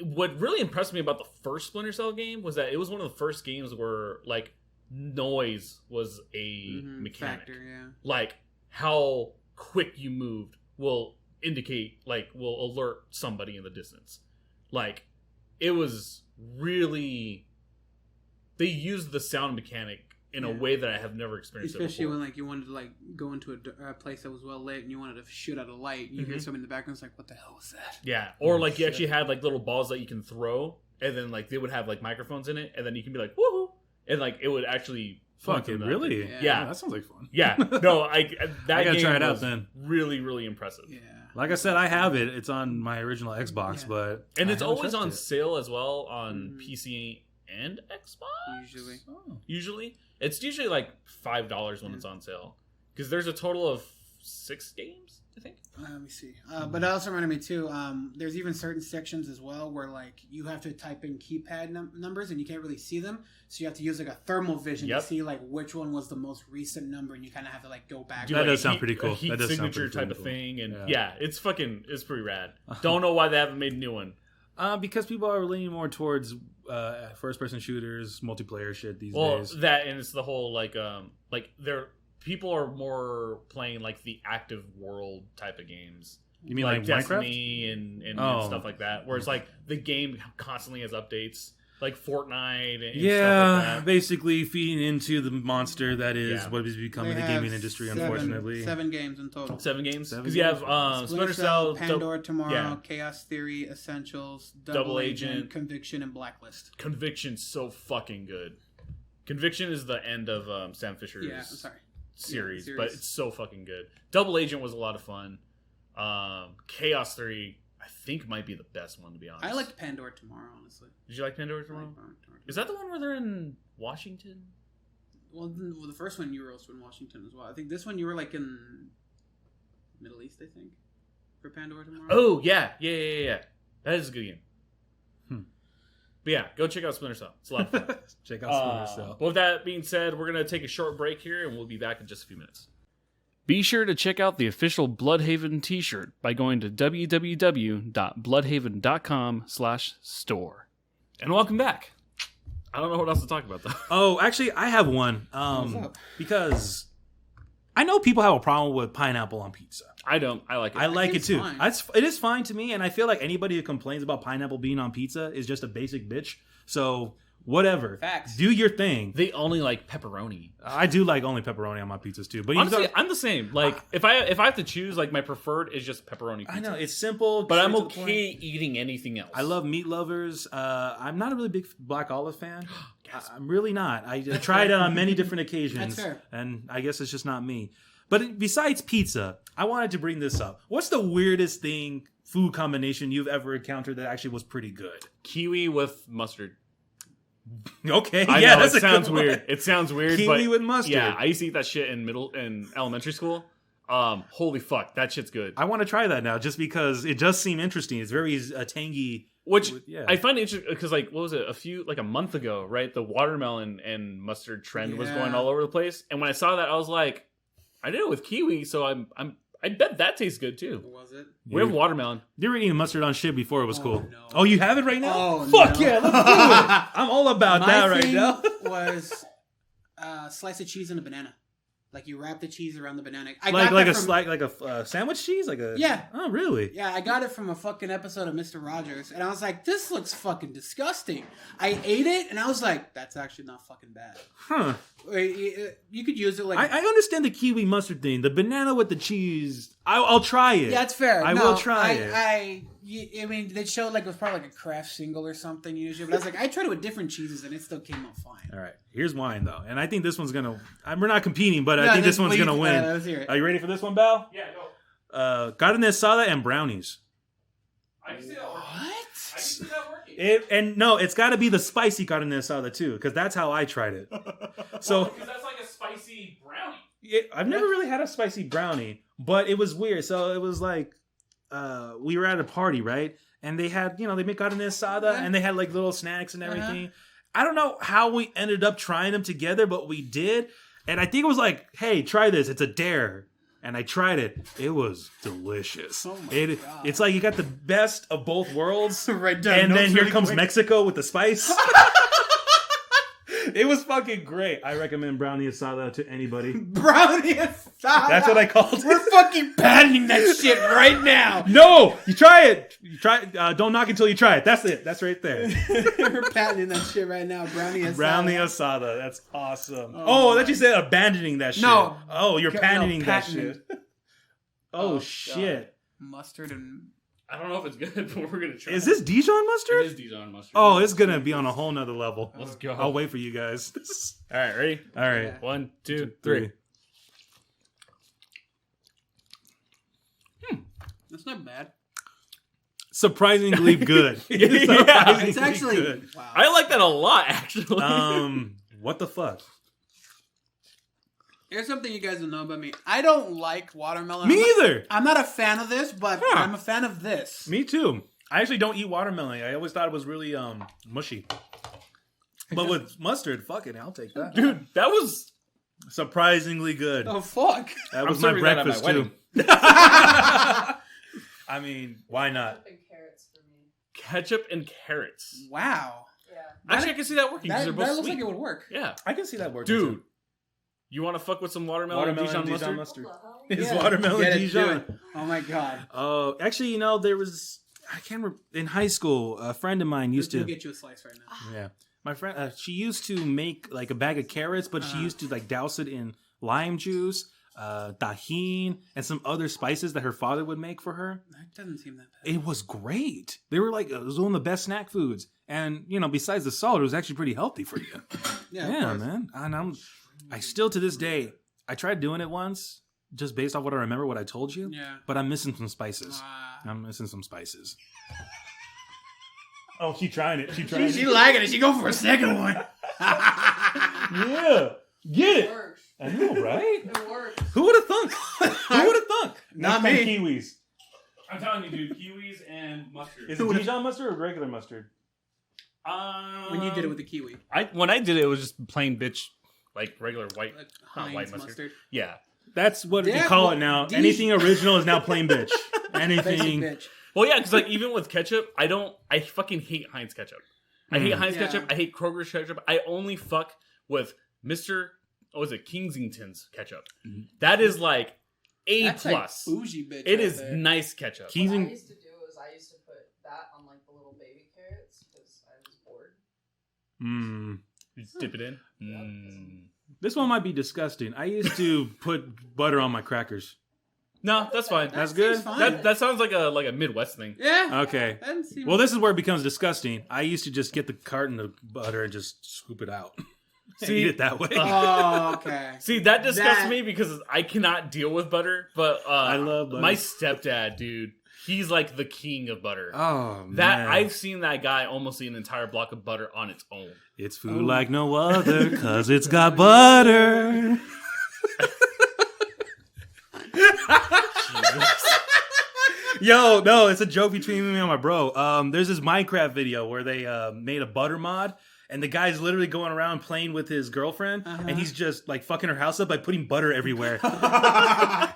what really impressed me about the first Splinter Cell game was that it was one of the first games where like noise was a mechanic. Factor, yeah. Like how quick you moved will alert somebody in the distance. Like it was really they used the sound mechanic in a way that I have never experienced Especially it before. when like you wanted to like go into a place that was well lit and you wanted to shoot out a light. You hear something in the background. It's like, what the hell was that? Yeah, or like you actually had like little balls that you can throw, and then like they would have like microphones in it, and then you can be like woohoo, and like it would actually Fuck it, really? Yeah. that sounds like fun. Yeah. No, that I gotta game try it out was then. really, really impressive. Yeah. Like I said, I have it. It's on my original Xbox, but And I it's haven't always touched on it. sale as well on PC and Xbox. Usually. It's usually like $5 when it's on sale. Because there's a total of 6 games, I think. Let me see. But it also reminded me too. There's even certain sections as well where like you have to type in keypad numbers and you can't really see them, so you have to use like a thermal vision to see like which one was the most recent number, and you kind of have to like go back. That does sound pretty cool. A heat That does sound signature pretty type of cool. thing, and it's pretty rad. Don't know why they haven't made a new one. Because people are leaning more towards first-person shooters, multiplayer shit these Well, days. that and it's the whole like people are more playing like the active world type of games. You mean like like Destiny Minecraft? and Oh. stuff like that, where it's like the game constantly has updates, like Fortnite and Yeah, stuff like that. basically feeding into the monster that is Yeah. what is becoming They the have gaming industry, 7 unfortunately. 7 games in total. 7 games? Seven Because you have Splinter Cell, Pandora Tomorrow, yeah. Chaos Theory, Essentials, Double Double Agent. Agent, Conviction, and Blacklist. Conviction's so fucking good. Conviction is the end of Sam Fisher's Yeah, I'm sorry. series, Yeah, but it's so fucking good. Double Agent was a lot of fun. Chaos Theory, I think, might be the best one, to be honest. I liked Pandora Tomorrow, honestly. Did you like Pandora I Tomorrow? like Pandora Tomorrow. Is that the one where they're in Washington? Well, the first one you were also in Washington as well. I think this one you were like in Middle East, I think, for Pandora Tomorrow. Oh, yeah. That is a good game. But yeah, go check out Splinter Cell. It's a lot of fun. Check out Splinter Cell. But with that being said, we're going to take a short break here, and we'll be back in just a few minutes. Be sure to check out the official Bluhdhaven t-shirt by going to www.bluhdhaven.com/store. And welcome back. I don't know what else to talk about, though. Oh, actually, I have one. What's up? Because I know people have a problem with pineapple on pizza. I don't. I like it. I like think it too. it's fine. It is fine to me, and I feel like anybody who complains about pineapple being on pizza is just a basic bitch. So whatever, Facts. do your thing. They only like pepperoni. I do like only pepperoni on my pizzas too. But Honestly, you I'm the same. Like, if I have to choose, like, my preferred is just pepperoni pizza. I know it's simple, But I'm straight to the okay point. eating anything else. I love meat lovers. I'm not a really big black olive fan. I'm really not. I tried it on many different occasions, That's fair. and I guess it's just not me. But besides pizza, I wanted to bring this up. What's the weirdest food combination you've ever encountered that actually was pretty good? kiwi with mustard. Okay, I yeah, know, that's it a sounds good one. weird. It sounds weird. Kiwi but with mustard. Yeah, I used to eat that shit in elementary school. Holy fuck, that shit's good. I want to try that now, just because it does seem interesting. It's very tangy. Which Yeah. I find it interesting because, like, what was it? A month ago, right? The watermelon and mustard trend was going Yeah. all over the place. And when I saw that, I was like, I did it with kiwi, so I bet that tastes good too. Was it? We have watermelon. You were eating mustard on shit before it was cool. no. Oh, you have it right now? Oh, Fuck no. yeah, let's do it. I'm all about that My right thing now. was slice of cheese and a banana. Like you wrap the cheese around the banana. I like got like that a from, like a sandwich cheese, like a Yeah. Oh, really? Yeah, I got it from a fucking episode of Mr. Rogers, and I was like, "This looks fucking disgusting." I ate it, and I was like, "That's actually not fucking bad." Huh. You could use it like I understand the kiwi mustard thing. The banana with the cheese, I'll try it. yeah, it's fair. I will try it. I mean, they showed like it was probably like a craft single or something usually, but I was like, I tried it with different cheeses, and it still came out fine. All right, here's mine though, and I think this one's gonna. We're not competing, but I No, think this one's please, gonna win. let's hear it. Are you ready for this one, Bal? Yeah, go. Carne asada and brownies. I can see that working. What? I can see that working. It's got to be the spicy carne asada too, because that's how I tried it. So because that's like a spicy brownie. I've never really had a spicy brownie, but it was weird. So it was like we were at a party, right? And they had, they make carne asada, and they had like little snacks and everything. I don't know how we ended up trying them together, but we did. And I think it was like, hey, try this. It's a dare. And I tried it. It was delicious. Oh my God. It's like you got the best of both worlds. Write down And then notes here really comes quick. Mexico with the spice. It was fucking great. I recommend brownie asada to anybody. Brownie asada. That's what I called it. We're fucking patenting that shit right now. No, you try it. You try. Don't knock until you try it. That's it. That's right there. We're patenting that shit right now. Brownie asada. Brownie asada. That's awesome. Oh, Oh, that you said abandoning that shit. No. Oh, you're No, patenting that patenting. shit. Oh, God. shit. Mustard and I don't know if it's good, but we're gonna try. Is this Dijon mustard? It is Dijon mustard. Oh, it's gonna be on a whole nother level. Let's go. I'll wait for you guys. All right, ready? All right. Yeah. 1, 2, 3. That's not bad. Surprisingly good. Yeah, It's actually good. wow. I like that a lot, actually. What the fuck? Here's something you guys don't know about me. I don't like watermelon. Me either. I'm not a fan of this, but Huh. I'm a fan of this. Me too. I actually don't eat watermelon. I always thought it was really mushy. But with mustard, fuck it, I'll take that. Dude, that was... Surprisingly good. Oh fuck! That I'm was my serving that at my breakfast wedding. too. I mean, why not? And carrots for me. Ketchup and carrots. Wow. Yeah. Actually, I can see that working because That, they're both looks sweet. like it would work. Yeah. I can see that working. Dude, too. you want to fuck with some watermelon Dijon mustard? mustard. What the hell? It's Yeah. watermelon Get it, Dijon. do it. Oh my god. Oh, actually, there was I can't remember in high school. A friend of mine used We'll to. get you a slice right now. Yeah, my friend. She used to make like a bag of carrots, but she used to like douse it in lime juice, tahini, and some other spices that her father would make for her. That doesn't seem that bad. It was great. They were like it was one of the best snack foods, and besides the salt, it was actually pretty healthy for you. Yeah, of Yeah, course. man. And I still to this day, I tried doing it once, just based off what I remember, what I told you. Yeah. But I'm missing some spices. I'm missing some spices. Oh, she trying it. She trying She liking it. She go for a second one. Yeah. Get It it. works. I know, right? It works. Who would have thunk? Who would have thunk? Not Next time, me. Kiwis. I'm telling you, dude, kiwis and mustard. Is it Dijon mustard or regular mustard? When you did it with the kiwi. When I did it, it was just plain bitch, like regular white, Like not Heinz white mustard. mustard. Yeah. That's what Yeah, you call well, it now. Dij- Anything original is now plain bitch. Basic Anything. bitch. Well, yeah, because like even with ketchup, I fucking hate Heinz ketchup. I hate Heinz Yeah. ketchup. I hate Kroger's ketchup. I only fuck with Kensington's ketchup. That is like A That's like plus. bougie bitch. It right is there. nice ketchup. What I Keysing. used to do is I used to put that on like the little baby carrots because I was bored. Mm. You just dip it in. Mm. This one might be disgusting. I used to put butter on my crackers. No, that's fine. That's Seems good. fine. That sounds like a Midwest thing. Yeah. Okay. That doesn't seem- Well, this is where it becomes disgusting. I used to just get the carton of butter and just scoop it out. See- Eat it that way. Oh, okay. See, that disgusts That- me because I cannot deal with butter. But I love butter. my stepdad, dude. He's like the king of butter. Oh, That man. I've seen that guy almost eat an entire block of butter on its own. It's food like no other because it's got butter. Yo, no, it's a joke between me and my bro. There's this Minecraft video where they made a butter mod, and the guy's literally going around playing with his girlfriend, and he's just like fucking her house up by putting butter everywhere.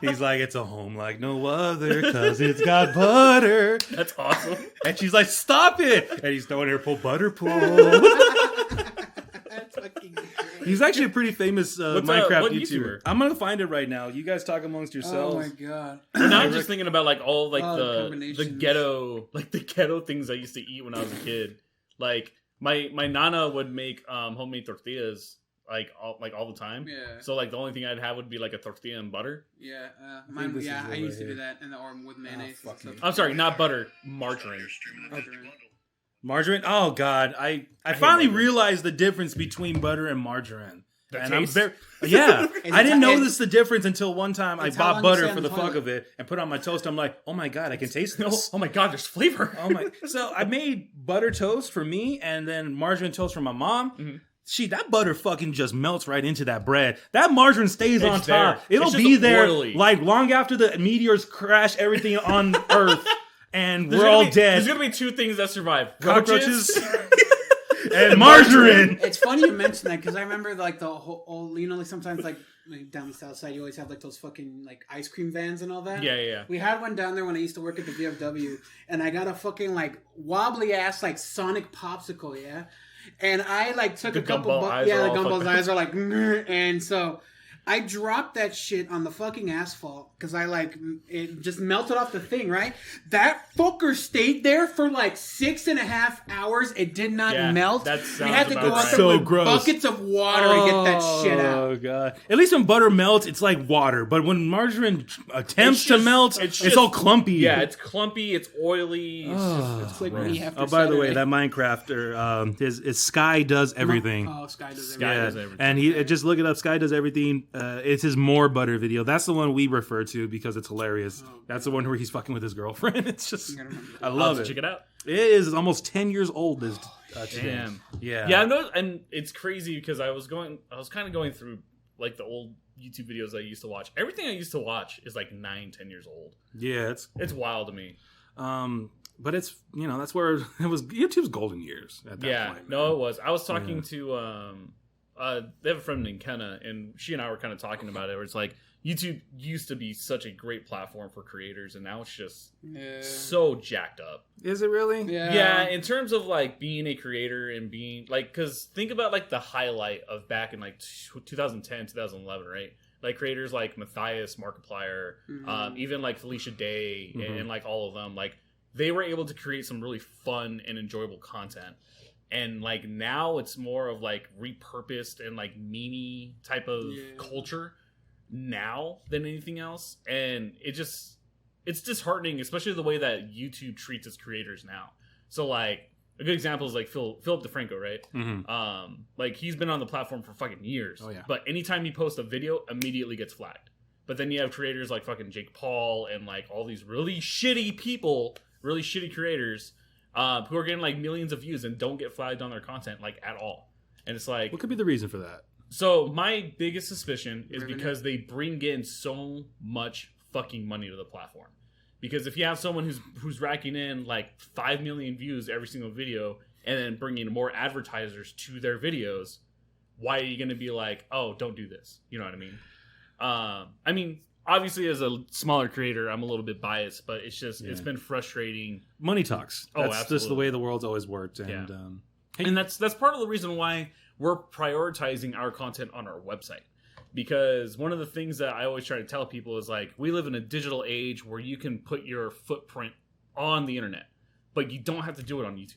He's like, it's a home like no other because it's got butter. That's awesome. And she's like, stop it! And he's throwing her pull butter pool. That's fucking great. He's actually a pretty famous Minecraft what YouTuber. YouTuber? I'm gonna find it right now. You guys talk amongst Oh yourselves. my god. And now I'm just thinking about like all like the combinations. ghetto things I used to eat when I was a kid. Like my nana would make homemade tortillas like all the time. Yeah. So like the only thing I'd have would be like a tortilla and butter. Yeah. think this is I it used right to do here. that or with mayonnaise. fuck and me. stuff. I'm sorry, not butter, margarine. Margarine? Oh god, I hate finally margarine. realized the difference between butter and margarine. The And taste? yeah. Is I it didn't ti- notice the difference until one time I It's how bought long you butter stay on for the the fuck toilet. of it and put it on my toast. I'm like, oh my god, I can taste Oh, this. oh my god, there's flavor. Oh my! So I made butter toast for me, and then margarine toast for my mom. Mm-hmm. That butter fucking just melts right into that bread. That margarine stays on It's there. top. It'll It's be just there oily. like long after the meteors crash everything on Earth, and There's we're gonna all be- dead. There's gonna be two things that survive: Cockroaches and margarine. It's funny you mention that because I remember like the whole, like sometimes like down the south side you always have like those fucking like ice cream vans and all that. Yeah. We had one down there when I used to work at the VFW, and I got a fucking like wobbly ass like Sonic popsicle, yeah. And I like took The a couple, gumball eyes are the all gumball's fucked up. eyes are like, "Grr," and so I dropped that shit on the fucking asphalt because it just melted off the thing, right? That fucker stayed there for like 6.5 hours. It did not melt. That We sounds had to go about out right. there with gross. buckets of water to get that shit out. Oh god! At least when butter melts, it's like water. But when margarine attempts It's to just- melt, it's it's all just- clumpy. Yeah, it's clumpy. It's oily. It's Like gross. me after Oh, by the way, Saturday. that Minecrafter, his Sky does everything. Oh, Sky does everything. Sky does everything. And he just look it up. Sky does everything. It's his more butter video. That's the one we refer to because it's hilarious. That's the one where he's fucking with his girlfriend. It's just, I I'll love have to it. check it out. It is almost 10 years old. Today. Damn. Yeah. Yeah, I know, and it's crazy because I was kind of going through like the old YouTube videos I used to watch. Everything I used to watch is like 9-10 years old. Yeah. It's wild to me. But it's that's where it was YouTube's golden years at that point. No, it was. I was talking to they have a friend named Kenna, and she and I were kind of talking about it. Where it's like YouTube used to be such a great platform for creators, and now it's just so jacked up. Is it really? Yeah, in terms of like being a creator and being like, because think about like the highlight of back in like 2010, 2011, right? Like creators like Matthias, Markiplier, even like Felicia Day, and like all of them, like they were able to create some really fun and enjoyable content. And like now it's more of like repurposed and like meme type of culture now than anything else. And it's disheartening, especially the way that YouTube treats its creators now. So like a good example is like Philip DeFranco, right? Mm-hmm. Like he's been on the platform for fucking years. Oh, yeah. But anytime he posts a video, immediately gets flagged. But then you have creators like fucking Jake Paul and like all these really shitty people, really shitty creators, who are getting like millions of views and don't get flagged on their content like at all. And it's like, What could be the reason for that? so my biggest suspicion is Revenue. because they bring in so much fucking money to the platform. Because if you have someone who's racking in like 5 million views every single video and then bringing more advertisers to their videos, why are you going to be like, oh, don't do this? You know what I mean? Obviously, as a smaller creator, I'm a little bit biased, but it's just it's been frustrating. Money talks. Oh, That's just the absolutely. way the world's always worked. And And that's part of the reason why we're prioritizing our content on our website. Because one of the things that I always try to tell people is like, we live in a digital age where you can put your footprint on the internet, but you don't have to do it on YouTube.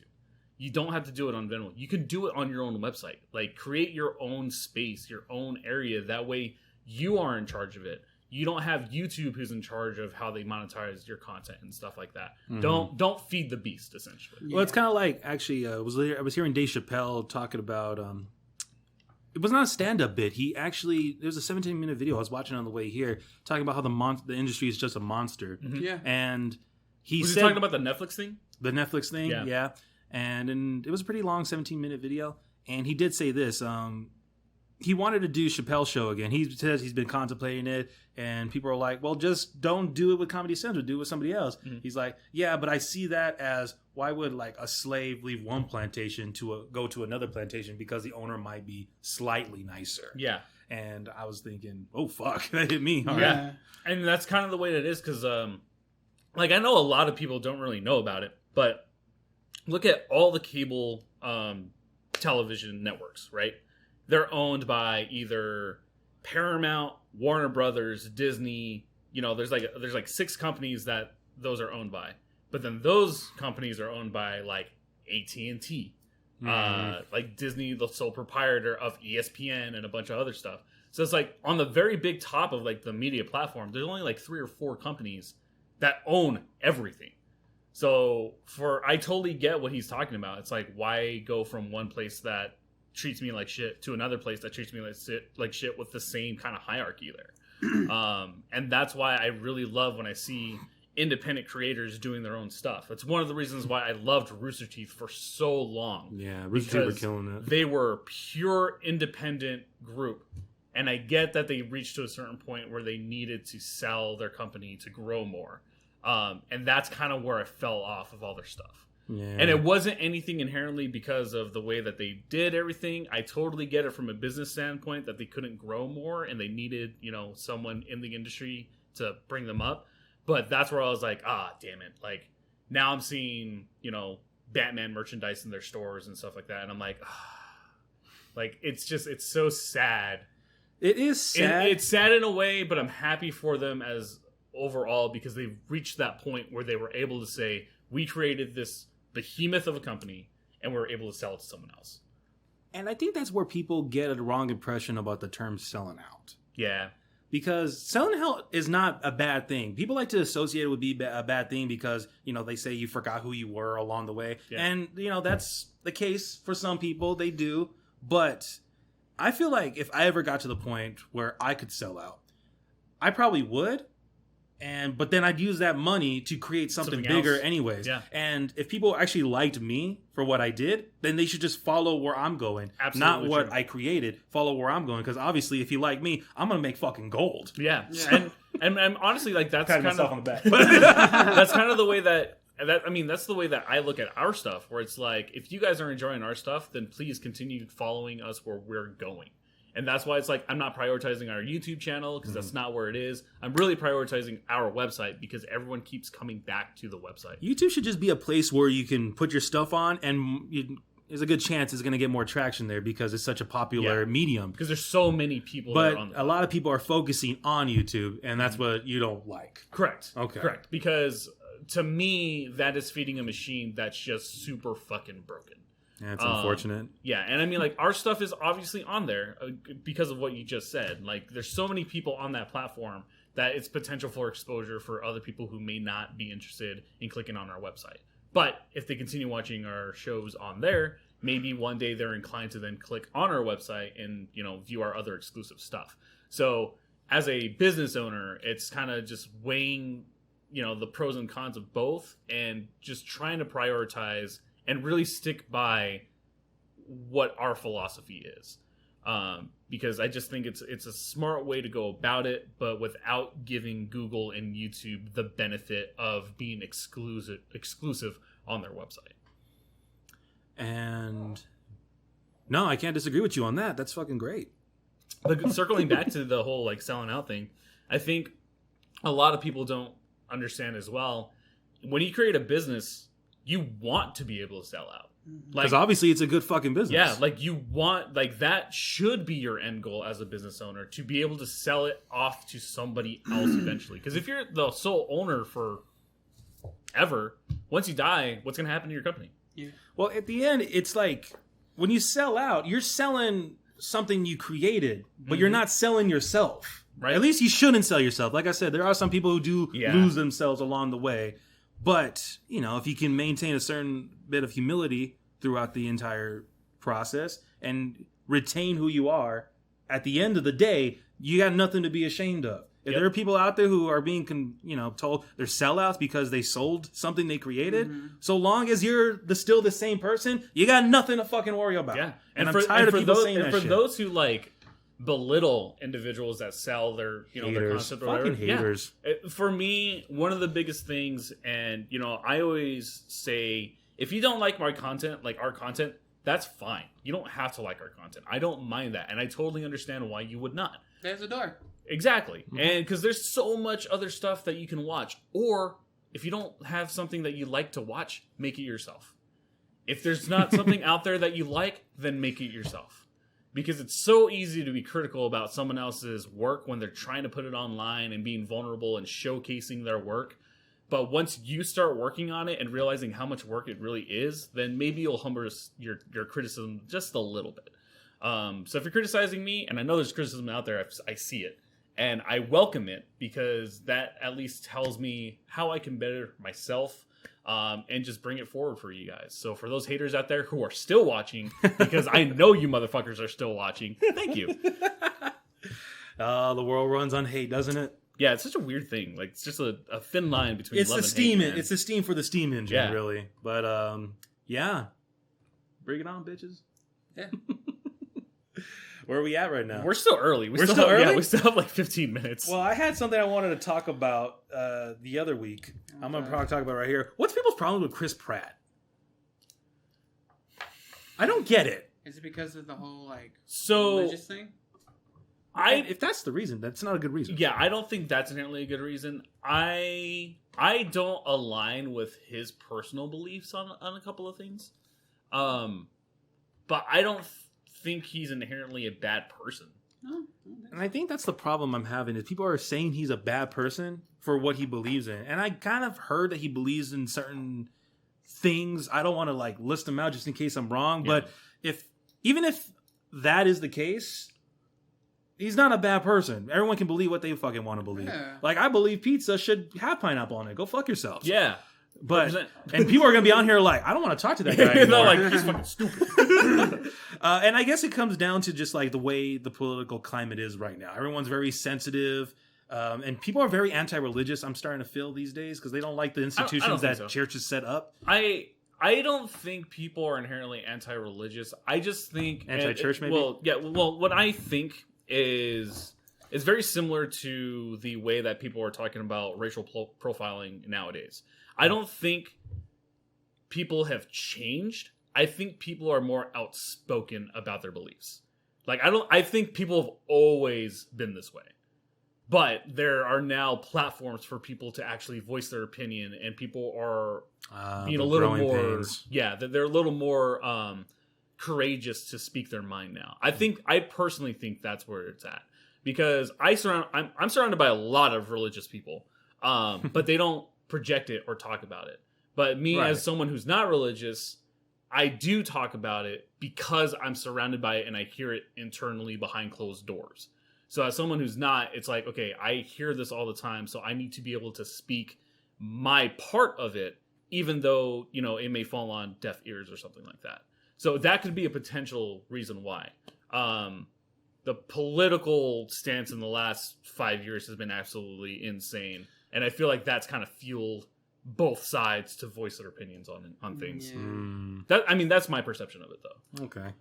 You don't have to do it on Venmo. You can do it on your own website. Like create your own space, your own area. That way you are in charge of it. You don't have YouTube who's in charge of how they monetize your content and stuff like that. Don't feed the beast, essentially. Well, it's kind of like actually, I was hearing Dave Chappelle talking about. It was not a stand-up bit. He actually there was a 17-minute video I was watching on the way here talking about how the industry is just a monster. Yeah. And he Was said he talking about the Netflix thing? the Netflix thing, Yeah. yeah. And it was a pretty long 17-minute video. And he did say this. He wanted to do Chappelle's show again. He says he's been contemplating it, and people are like, well, just don't do it with Comedy Central. Do it with somebody else. He's like, yeah, but I see that as why would like a slave leave one plantation to go to another plantation because the owner might be slightly nicer. Yeah. And I was thinking, oh, fuck, that hit me hard. Yeah. And that's kind of the way that it is because, like, I know a lot of people don't really know about it, but look at all the cable television networks, right? They're owned by either Paramount, Warner Brothers, Disney. You know, there's like 6 companies that those are owned by. But then those companies are owned by like AT&T, like Disney, the sole proprietor of ESPN and a bunch of other stuff. So it's like on the very big top of like the media platform, there's only like 3 or 4 companies that own everything. So I totally get what he's talking about. It's like, why go from one place that treats me like shit to another place that treats me like shit with the same kind of hierarchy there. And that's why I really love when I see independent creators doing their own stuff. It's one of the reasons why I loved Rooster Teeth for so long. Yeah, Rooster Teeth were killing it. They were a pure independent group. And I get that they reached to a certain point where they needed to sell their company to grow more. And that's kind of where I fell off of all their stuff. Yeah. And it wasn't anything inherently because of the way that they did everything. I totally get it from a business standpoint that they couldn't grow more and they needed, someone in the industry to bring them up. But that's where I was like, damn it. Like, now I'm seeing, Batman merchandise in their stores and stuff like that. And I'm like, like, it's so sad It is sad. It's sad in a way, but I'm happy for them as overall because they've reached that point where they were able to say, we created this behemoth of a company and we're able to sell it to someone else. And I think that's where people get a wrong impression about the term selling out. Yeah. Because selling out is not a bad thing. People like to associate it with a bad thing because, they say you forgot who you were along the way. Yeah. And, that's the case for some people. They do. But I feel like if I ever got to the point where I could sell out, I probably would. But then I'd use that money to create something bigger else. Anyways. Yeah. And if people actually liked me for what I did, then they should just follow where I'm going. Absolutely not what I created. Follow where I'm going. Because obviously, if you like me, I'm going to make fucking gold. Yeah. And honestly, like that's kind myself on the back. That's kind of the way that's the way that I look at our stuff, where it's like, if you guys are enjoying our stuff, then please continue following us where we're going. And that's why it's like, I'm not prioritizing our YouTube channel because that's not where it is. I'm really prioritizing our website because everyone keeps coming back to the website. YouTube should just be a place where you can put your stuff on and there's a good chance it's going to get more traction there because it's such a popular medium. Because there's so many people that are on a lot of people are focusing on YouTube and that's what you don't like. Correct. Okay. Correct. Because to me, that is feeding a machine that's just super fucking broken. Yeah, it's unfortunate. Yeah, and I mean, like, our stuff is obviously on there because of what you just said. Like, there's so many people on that platform that it's potential for exposure for other people who may not be interested in clicking on our website. But if they continue watching our shows on there, maybe one day they're inclined to then click on our website and, view our other exclusive stuff. So, as a business owner, it's kind of just weighing, the pros and cons of both and just trying to prioritize and really stick by what our philosophy is. Because I just think it's a smart way to go about it, but without giving Google and YouTube the benefit of being exclusive on their website. And no, I can't disagree with you on that. That's fucking great. But circling back to the whole selling out thing, I think a lot of people don't understand as well. When you create a business, you want to be able to sell out. Because obviously it's a good fucking business. Yeah, you want, that should be your end goal as a business owner, to be able to sell it off to somebody else eventually. Because if you're the sole owner for ever, once you die, what's going to happen to your company? Yeah. Well, at the end, it's like, when you sell out, you're selling something you created, but you're not selling yourself. Right. At least you shouldn't sell yourself. Like I said, there are some people who do lose themselves along the way. But, if you can maintain a certain bit of humility throughout the entire process and retain who you are, at the end of the day, you got nothing to be ashamed of. If there are people out there who are being, told they're sellouts because they sold something they created, so long as you're still the same person, you got nothing to fucking worry about. Yeah. And I'm tired of people saying that shit. For those who, belittle individuals that sell their their concept or whatever. Haters. Yeah. For me, one of the biggest things, and I always say, if you don't like my content, like our content, that's fine. You don't have to like our content. I don't mind that, and I totally understand why you would not. There's a door. Exactly. And because there's so much other stuff that you can watch, or if you don't have something that you like to watch, make it yourself. If there's not something out there that you like, then make it yourself. Because it's so easy to be critical about someone else's work when they're trying to put it online and being vulnerable and showcasing their work. But once you start working on it and realizing how much work it really is, then maybe you'll humble your criticism just a little bit. So if you're criticizing me, and I know there's criticism out there, I see it. And I welcome it because that at least tells me how I can better myself. And just bring it forward for you guys. So for those haters out there who are still watching, because I know you motherfuckers are still watching, thank you. The world runs on hate, doesn't it? Yeah, it's such a weird thing. It's just a thin line between love and hate. It's the steam for the steam engine, really. But bring it on, bitches. Yeah. Where are we at right now? We're still early. We're still early? Yeah, we still have 15 minutes. Well, I had something I wanted to talk about the other week. Okay. I'm going to talk about right here. What's people's problem with Chris Pratt? I don't get it. Is it because of the whole religious thing? If that's the reason, that's not a good reason. Yeah, I don't think that's inherently a good reason. I don't align with his personal beliefs on a couple of things. But I don't think he's inherently a bad person. No. And I think that's the problem I'm having is people are saying he's a bad person for what he believes in. And I kind of heard that he believes in certain things. I don't want to like list them out just in case I'm wrong. Yeah. But even if that is the case, he's not a bad person. Everyone can believe what they fucking want to believe. Yeah. Like I believe pizza should have pineapple on it. Go fuck yourself. Yeah. But and people are gonna be on here like, I don't want to talk to that guy They're anymore. like, he's fucking stupid. And I guess it comes down to just like the way the political climate is right now. Everyone's very sensitive, and people are very anti-religious. I'm starting to feel these days because they don't like the institutions think that so. churches set up. I don't think people are inherently anti-religious. I just think Anti-church, maybe? Well, yeah. Well, what I think is very similar to the way that people are talking about racial profiling nowadays. I don't think people have changed. I think people are more outspoken about their beliefs. Like I think people have always been this way. But there are now platforms for people to actually voice their opinion, and people are being a little more pains. yeah, they're a little more courageous to speak their mind now. I personally think that's where it's at. Because I'm surrounded by a lot of religious people. But they don't project it or talk about it. But me Right. as someone who's not religious, I do talk about it because I'm surrounded by it and I hear it internally behind closed doors. So as someone who's not, it's like, okay, I hear this all the time, so I need to be able to speak my part of it, even though, it may fall on deaf ears or something like that. So that could be a potential reason why. The political stance in the last 5 years has been absolutely insane. And I feel like that's kind of fueled both sides to voice their opinions on things. Yeah. That's my perception of it, though. Okay.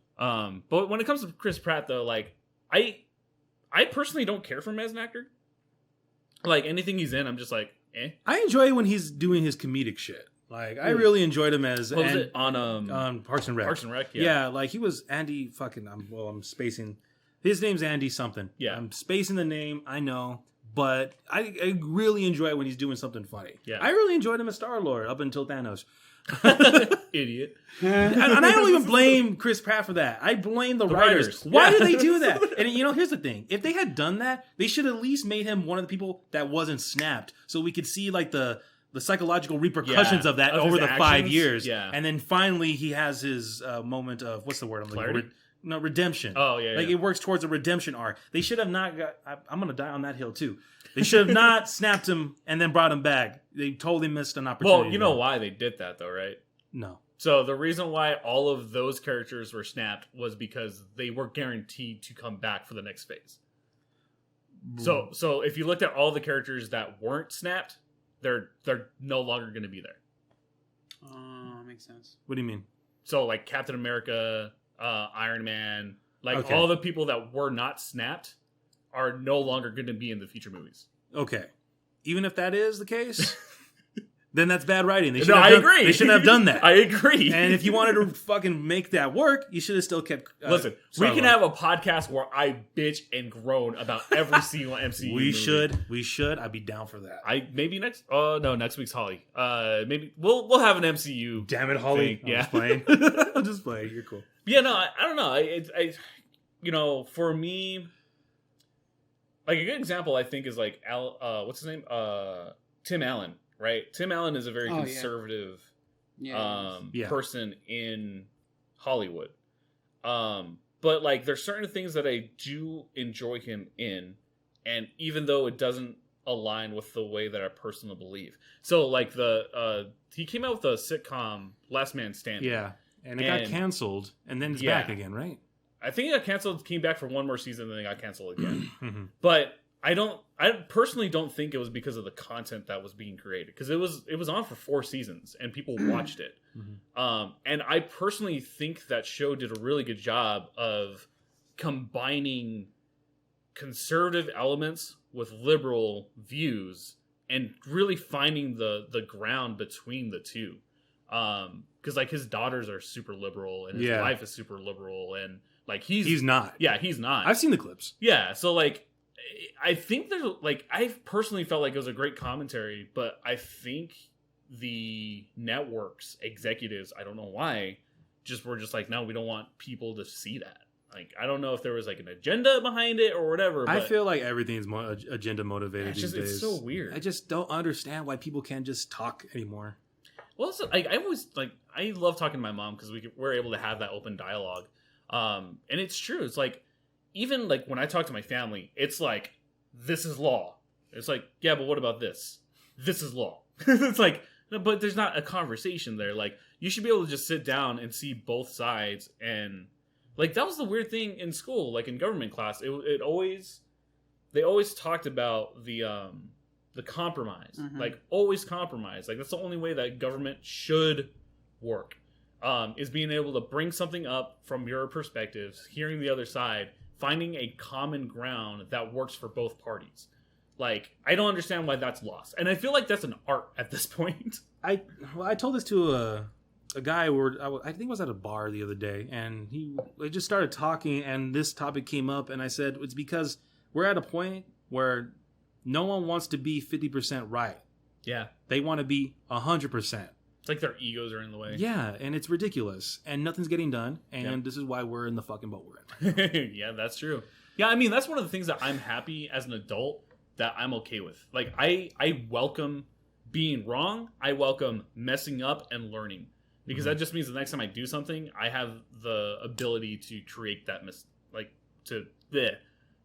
But when it comes to Chris Pratt, though, like I personally don't care for him as an actor. Like anything he's in, I'm just like, eh. I enjoy when he's doing his comedic shit. Like I really enjoyed him as What was it on Parks and Rec. Parks and Rec? Yeah, like he was Andy fucking. I'm spacing. His name's Andy something. Yeah. I'm spacing the name. I know. But I really enjoy it when he's doing something funny. Yeah. I really enjoyed him as Star-Lord up until Thanos. Idiot. And I don't even blame Chris Pratt for that. I blame the writers. Why Yeah. did they do that? And here's the thing. If they had done that, they should at least made him one of the people that wasn't snapped. So we could see like the psychological repercussions Yeah. of that Of over his the 5 actions. years. Yeah. And then finally he has his moment of, what's the word I'm looking for? No, redemption. Oh, yeah, Like yeah. it works towards a redemption arc. They should have not got. I'm going to die on that hill too. They should have not snapped him and then brought him back. They totally missed an opportunity. Well, you know why they did that, though, right? No. So the reason why all of those characters were snapped was because they were guaranteed to come back for the next phase. So if you looked at all the characters that weren't snapped, they're no longer going to be there. Makes sense. What do you mean? So like Captain America, Iron Man, like Okay. all the people that were not snapped are no longer going to be in the future movies. Okay. Even if that is the case, then that's bad writing. They No, shouldn't I have done- agree. They shouldn't have done that. I agree. And if you wanted to fucking make that work, you should have still kept. Listen, we Star-Lord. can have a podcast where I bitch and groan about every single MCU. We movie. We should. I'd be down for that. Maybe next. Oh no, next week's Holly. Maybe we'll have an MCU. Damn it, Holly. Thing, yeah. I'm just playing. I'm just playing. You're cool. Yeah, no, I don't know. For me, like a good example, I think is like what's his name? Tim Allen, right? Tim Allen is a very Oh, yeah. conservative Yeah. Yeah. person in Hollywood. But like there's certain things that I do enjoy him in, and even though it doesn't align with the way that I personally believe. So like he came out with a sitcom Last Man Standing. Yeah. And it got And- canceled, and then it's Yeah. back again, right? I think it got canceled, came back for one more season, and then it got canceled again. Mhm. But I personally don't think it was because of the content that was being created, because it was on for 4 seasons and people watched it. And I personally think that show did a really good job of combining conservative elements with liberal views and really finding the ground between the two. Because like his daughters are super liberal and his Yeah. wife is super liberal, and like He's not. yeah, he's not. I've seen the clips. Yeah, so like I think there's like I personally felt like it was a great commentary, but I think the networks executives, I don't know why, were just like, no, we don't want people to see that. Like, I don't know if there was like an agenda behind it or whatever. But I feel like everything's agenda motivated it's these days. It's so weird. I just don't understand why people can't just talk anymore. Well, also, like, I love talking to my mom because we're able to have that open dialogue. And it's true. It's like, even like when I talk to my family, it's like, this is law. It's like, yeah, but what about this? This is law. It's like, no, but there's not a conversation there. Like, you should be able to just sit down and see both sides. And like, that was the weird thing in school, like in government class. They always talked about the compromise, like always compromise. Like, that's the only way that government should work, is being able to bring something up from your perspectives, hearing the other side, finding a common ground that works for both parties. Like, I don't understand why that's lost, and I feel like that's an art at this point. I told this to a guy where I think I was at a bar the other day, and we just started talking, and this topic came up, and I said it's because we're at a point where no one wants to be 50% right. Yeah, they want to be 100%. It's like their egos are in the way. Yeah, and it's ridiculous, and nothing's getting done, and this is why we're in the fucking boat we're in. Yeah, that's true. Yeah, I mean, that's one of the things that I'm happy as an adult that I'm okay with. Like, I welcome being wrong. I welcome messing up and learning, because that just means the next time I do something, I have the ability to create that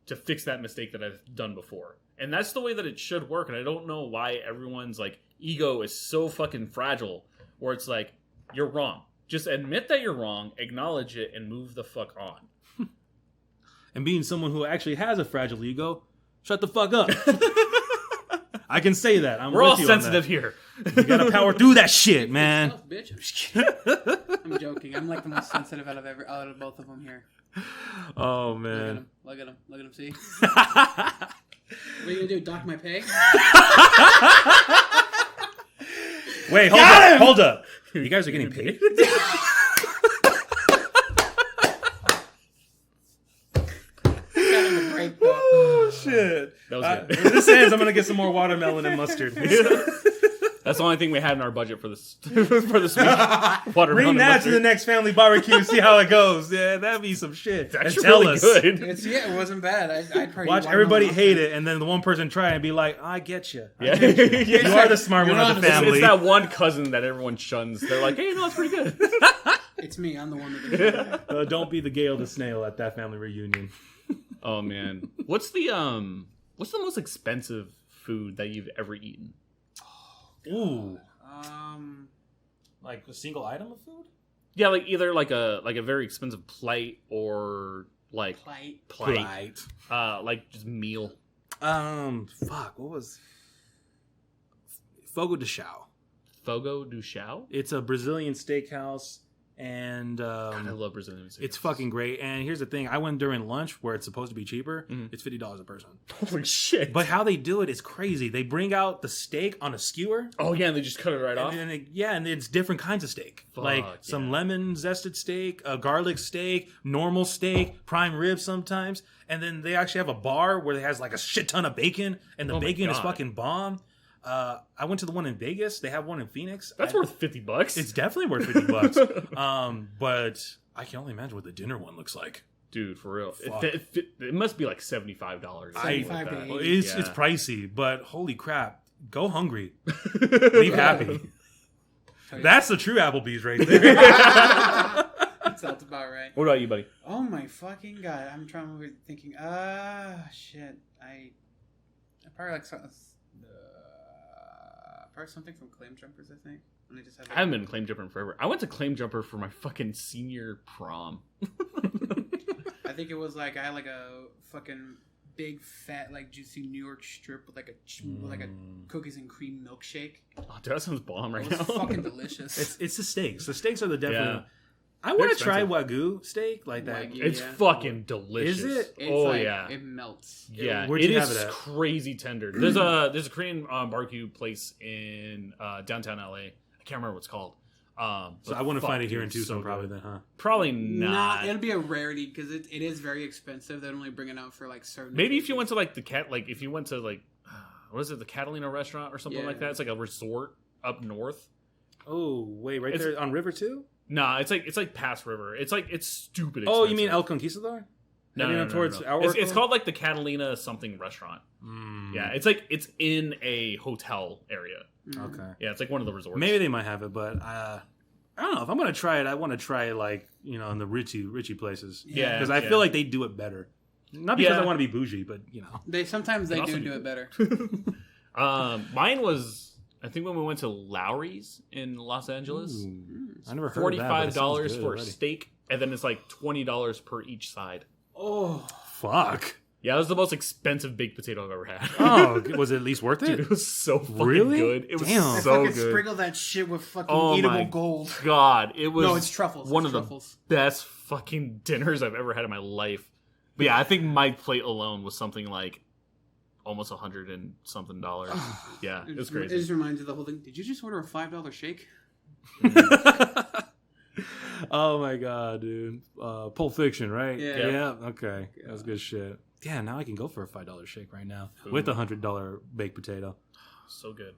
to fix that mistake that I've done before. And that's the way that it should work. And I don't know why everyone's like ego is so fucking fragile, where it's like, you're wrong. Just admit that you're wrong, acknowledge it, and move the fuck on. And being someone who actually has a fragile ego, shut the fuck up. I can say that. We're all sensitive here. You gotta power through that shit, man. Yourself, bitch. I'm just kidding. I'm joking. I'm like the most sensitive out of both of them here. Oh man. Look at him. See? What are you gonna do? Dock my pay? Wait, hold up. You guys are getting paid? Oh shit! That was good. When this ends, I'm gonna get some more watermelon and mustard. That's the only thing we had in our budget for this for this week. Watermelon Bring and that mustard. to the next family barbecue and see how it goes. Yeah, that'd be some shit. That's and tell really us. good. It wasn't bad. I'd probably Watch everybody hate it, and then the one person try and be like, "I get you. Yeah. You are the smart one of the family." It's that one cousin that everyone shuns. They're like, "Hey, no, it's pretty good." It's me. I'm the one that did it. Don't be the Gale the snail at that family reunion. Oh man, what's the most expensive food that you've ever eaten? Ooh. Like a single item of food? Yeah, like either like a very expensive plate or like plate. Like just meal. Fuck. What was Fogo de Chao? Fogo de Chao? It's a Brazilian steakhouse. And God, I love Brazilian steak. It's fucking great. And here's the thing: I went during lunch, where it's supposed to be cheaper. It's $50 a person. Holy shit! But how they do it is crazy. They bring out the steak on a skewer. Oh yeah, and they just cut it right off. And it's different kinds of steak, like some lemon zested steak, a garlic steak, normal steak, prime rib sometimes. And then they actually have a bar where it has like a shit ton of bacon, and the bacon is fucking bomb. I went to the one in Vegas. They have one in Phoenix. That's worth $50. It's definitely worth $50. But I can only imagine what the dinner one looks like. Dude, for real. It must be like $75. It's pricey, but holy crap. Go hungry. Leave happy. That's the true Applebee's right there. That sounds about right. What about you, buddy? Oh my fucking god. I'm trying to thinking. Shit. I probably like something. Probably something from Claim Jumpers, I think. And they just had, I haven't been Claim Jumper in forever. I went to Claim Jumper for my fucking senior prom. I think it was like I had like a fucking big fat like juicy New York strip with like a cookies and cream milkshake. Oh, dude, that sounds bomb right It was now. fucking delicious. It's the steaks. The steaks are the definitely. Yeah. I want to try Wagyu steak like that. Wagyu. It's fucking delicious. Is it? It's like, yeah. It melts. Yeah, Where'd it you have is it at? crazy tender. There's a Korean barbecue place in downtown LA. I can't remember what it's called. So I want to find it here in Tucson, probably then, huh? Probably not. It'll be a rarity because it is very expensive. They only bring it out for like certain. Maybe if you went to like if you went to like, what is it, the Catalina restaurant or something Yeah. like that? It's like a resort up north. Oh, wait, right there on River 2? Nah, it's like Pass River. It's stupid expensive. Oh, you mean El Conquistador? No. Towards It's called like the Catalina something restaurant. Yeah, it's in a hotel area. Okay. Yeah, it's like one of the resorts. Maybe they might have it, but I don't know. If I'm gonna try it, I want to try like in the richy places. Yeah, because I feel like they do it better. Not because I want to be bougie, but They sometimes they do it better. Mine was, I think, when we went to Lowry's in Los Angeles. Ooh, I never heard of that, but it sounds $45 good for a already. steak, and then it's like $20 per each side. Oh, fuck. Yeah, that was the most expensive baked potato I've ever had. Oh, was it at least worth it? Dude, it was so fucking Really? good. It was Damn. so fucking good. Sprinkle that shit with fucking Oh eatable my gold. God, it was No, it's truffles. one It's of truffles. the best fucking dinners I've ever had in my life. But yeah, I think my plate alone was something like almost $100 and something. Yeah, it was It crazy. just reminds you of the whole thing. Did you just order a $5 shake? Oh my god, dude. Pulp Fiction, right? Yeah. Okay. That was good shit. Yeah, now I can go for a $5 shake right now with a $100 baked potato. So good.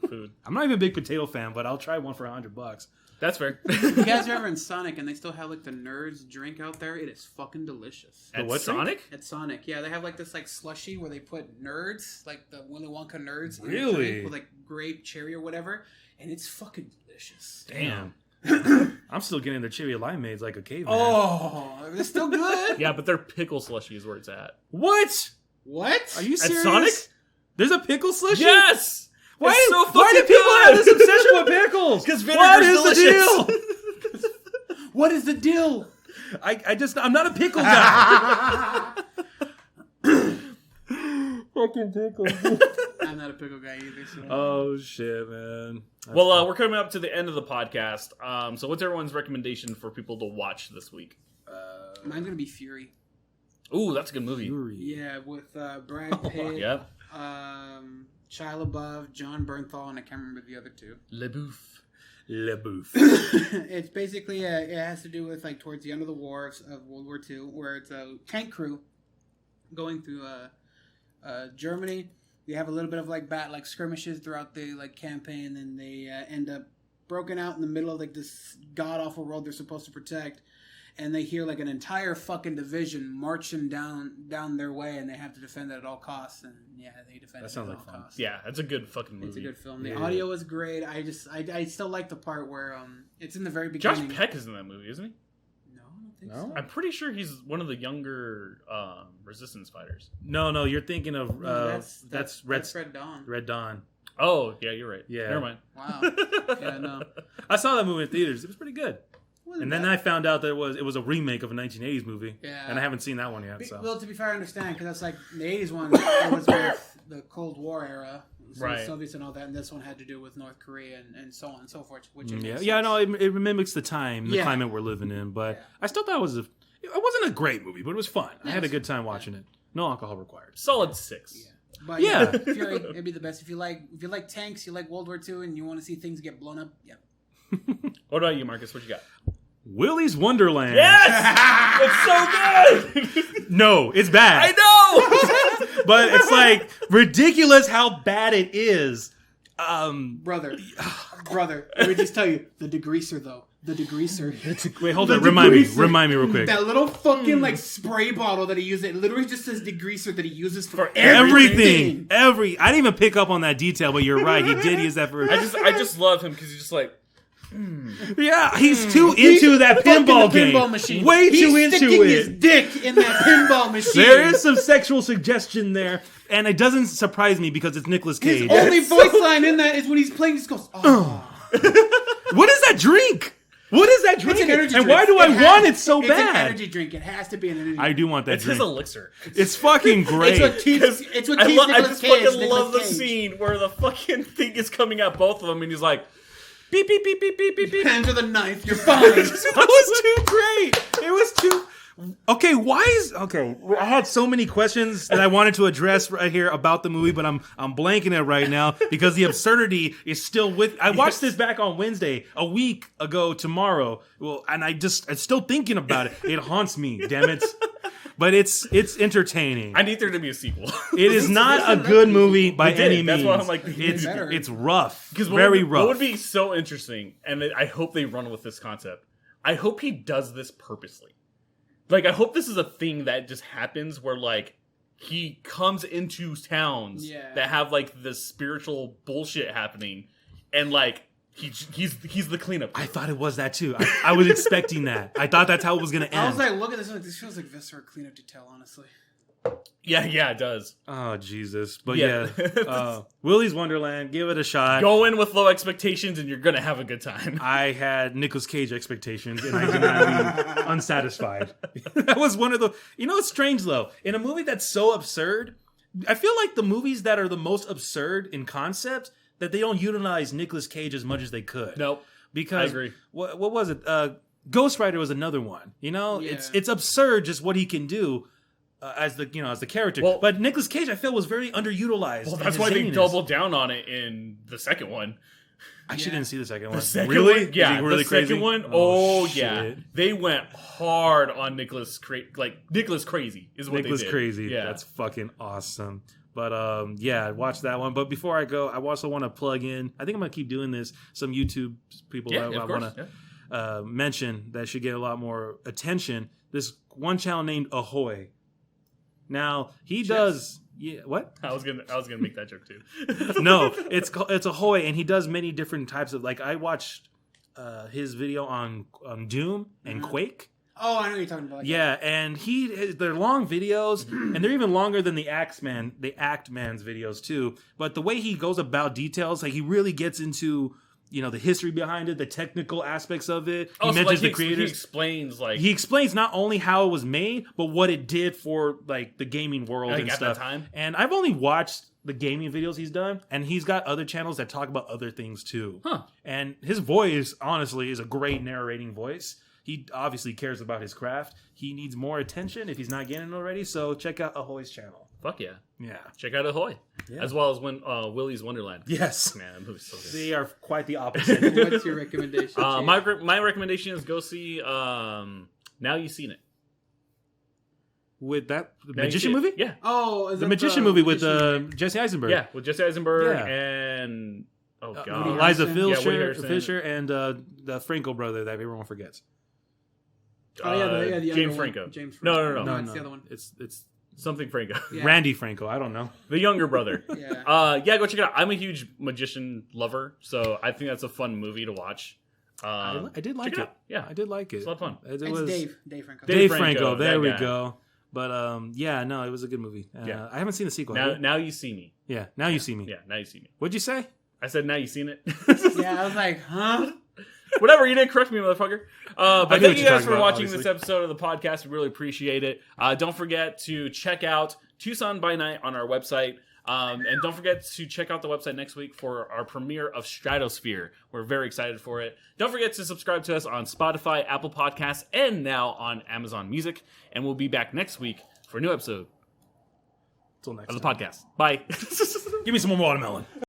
Food. I'm not even a big potato fan, but I'll try one for $100. That's fair. If you guys are ever in Sonic and they still have like the Nerds drink out there, it is fucking delicious. At what drink? Sonic? At Sonic, yeah, they have like this like slushy where they put Nerds, like the Willy Wonka Nerds, in the Really? drink with like grape, cherry, or whatever, and it's fucking delicious. Damn. I'm still getting the cherry limeades like a caveman. Oh, they're still good. Yeah, but their pickle slushy is where it's at. What? What? Are you At serious? Sonic? There's a pickle slushy? Yes! Why, It's so why do fucking people good! have this obsession with pickles? 'Cause What vinegar's is delicious. the deal? What is the deal? I'm not a pickle guy. Fucking pickles. I'm not a pickle guy either. So. Oh shit, man. That's Well, we're coming up to the end of the podcast. So what's everyone's recommendation for people to watch this week? Mine's gonna be Fury. Ooh, that's a good movie. Fury. Yeah, with Brad Pitt, Yep. Shia LaBeouf, John Bernthal, and I can't remember the other two. Le Bouffe. Le Bouffe. It's basically it has to do with like towards the end of the war of World War II, where it's a tank crew going through Germany. They have a little bit of like skirmishes throughout the like campaign, and they end up broken out in the middle of like this god awful road they're supposed to protect, and they hear like an entire fucking division marching down their way, and they have to defend it at all costs. And yeah, they defend That it sounds at like all fun. costs. Yeah, that's a good fucking movie. It's a good film. The Yeah. audio is great. I still like the part where it's in the very Josh beginning. Peck is in that movie, isn't he? No, I don't think No? so. I'm pretty sure he's one of the younger Resistance fighters. No, you're thinking of No, that's Red Dawn. Red Dawn. Oh, yeah, you're right. Yeah. Never mind. Wow. Yeah, no. I saw that movie in theaters. It was pretty good. Wasn't And then bad. I found out that it was a remake of a 1980s movie. Yeah. And I haven't seen that one yet. So Well, to be fair, I understand because that's like the '80s one. It was with the Cold War era, so Right. the Soviets and all that, and this one had to do with North Korea and so on and so forth. Which it yeah, makes yeah, sense. no, it mimics the time, the Yeah. climate we're living in. But Yeah. I still thought it wasn't a great movie, but it was fun. I had a it's good time watching it. No alcohol required. Solid 6. Yeah. But Yeah. Fury, it'd be the best if you like tanks, you like World War II, and you want to see things get blown up. Yeah. What about you, Marcus? What you got? Willy's Wonderland. Yes! It's so good! No, it's bad. I know! But it's like ridiculous how bad it is. Brother, let me just tell you, the degreaser though. The degreaser. Wait, hold The on. Remind degreaser. me real quick. That little fucking like spray bottle that he uses, it literally just says degreaser that he uses for Everything. I didn't even pick up on that detail, but you're right. He did use that for. I just love him because he's just like, Yeah, he's too into that pinball the game. pinball machine. Way He's too into sticking it. his dick in that pinball machine. There is some sexual suggestion there, and it doesn't surprise me because it's Nicolas His Cage. only voice line in that is when he's playing. He just goes, "Oh." What is that drink? What is that drink? It's an energy And drink. why do I want it so It's bad? an energy drink. It has to be an energy. I do want that it's drink. his elixir. It's fucking great. It's what keeps. It's what I keeps I Nicolas just Cage. fucking Nicolas love the Cage. scene where the fucking thing is coming at both of them, and he's like, beep, beep, beep, beep, beep, beep, beep. Hands with a knife. You're fine. It was too great. It was too. Okay, I had so many questions that I wanted to address right here about the movie, but I'm blanking it right now because the absurdity is still with. I watched this back on Wednesday, a week ago tomorrow. Well, and I'm still thinking about it. It haunts me, damn it. But it's entertaining. I need there to be a sequel. It is not a good movie by We did. any That's means. why I'm like, it's rough. Because Very what rough. would be so interesting, and I hope they run with this concept. I hope he does this purposely. Like, I hope this is a thing that just happens where, like, he comes into towns that have, like, this spiritual bullshit happening, and, like, he's the cleanup crew. I thought it was that, too. I was expecting that. I thought that's how it was going to end. I was like, look at this. Like, this feels like Viscera cleanup detail, honestly. Yeah, it does. Oh, Jesus. But yeah, Willy's Wonderland, give it a shot. Go in with low expectations and you're going to have a good time. I had Nicolas Cage expectations and I did not leave unsatisfied. That was one of the... You know, it's strange, though. In a movie that's so absurd, I feel like the movies that are the most absurd in concept, that they don't utilize Nicolas Cage as much as they could. Nope. Because... I agree. What was it? Ghost Rider was another one. You know, it's absurd just what he can do. As the character, but Nicolas Cage I feel was very underutilized. Well, that's why they doubled down on it in the second one. I actually didn't see the second one. Really? One? Yeah, really the crazy? second one. Oh yeah, they went hard on Nicolas Crazy is what Nicolas they did. Crazy. Yeah, that's fucking awesome. But yeah, watch that one. But before I go, I also want to plug in. I think I'm gonna keep doing this. Some YouTube people I want to mention that should get a lot more attention. This one channel named Ahoy. Now he does. Yeah, what? I was gonna make that joke too. No, it's Ahoy, and he does many different types of. Like I watched his video on Doom and Quake. Oh, I know what you're talking about. Yeah, and they're long videos, and they're even longer than the Act Man's videos too. But the way he goes about details, like he really gets into. You know, the history behind it, the technical aspects of it. He mentions the creators. He explains not only how it was made, but what it did for like the gaming world and stuff. At that time. And I've only watched the gaming videos he's done, and he's got other channels that talk about other things too. Huh. And his voice, honestly, is a great narrating voice. He obviously cares about his craft. He needs more attention if he's not getting it already. So check out Ahoy's channel. Fuck yeah. Yeah. Check out Ahoy. Yeah. As well as Willy's Wonderland. Yes. Man, that movie's so good. They are quite the opposite. What's your recommendation? My recommendation is go see Now You've Seen It. With the Magician movie? Yeah. Oh, the Magician movie with Jesse Eisenberg. Yeah, with Jesse Eisenberg and Eliza Fisher and the Franco brother that everyone forgets. The James Franco. No. It's the other one. It's something Franco. Yeah. Randy Franco. I don't know. The younger brother. Yeah. Go check it out. I'm a huge Magician lover, so I think that's a fun movie to watch. I did like it. Yeah, I did like it. It's a lot of fun. It's Dave Franco. Dave Franco. There we go. But it was a good movie. Yeah. I haven't seen the sequel. Now You See Me. Yeah, Now You See Me. Yeah, Now You See Me. What'd you say? I said Now You Seen It. Yeah, I was like, huh? Whatever, you didn't correct me, motherfucker. But thank you guys for watching obviously. this episode of the podcast. We really appreciate it. Don't forget to check out Tucson by Night on our website. And don't forget to check out the website next week for our premiere of Stratosphere. We're very excited for it. Don't forget to subscribe to us on Spotify, Apple Podcasts, and now on Amazon Music. And we'll be back next week for a new episode Until next of the time. podcast. Bye. Give me some more watermelon.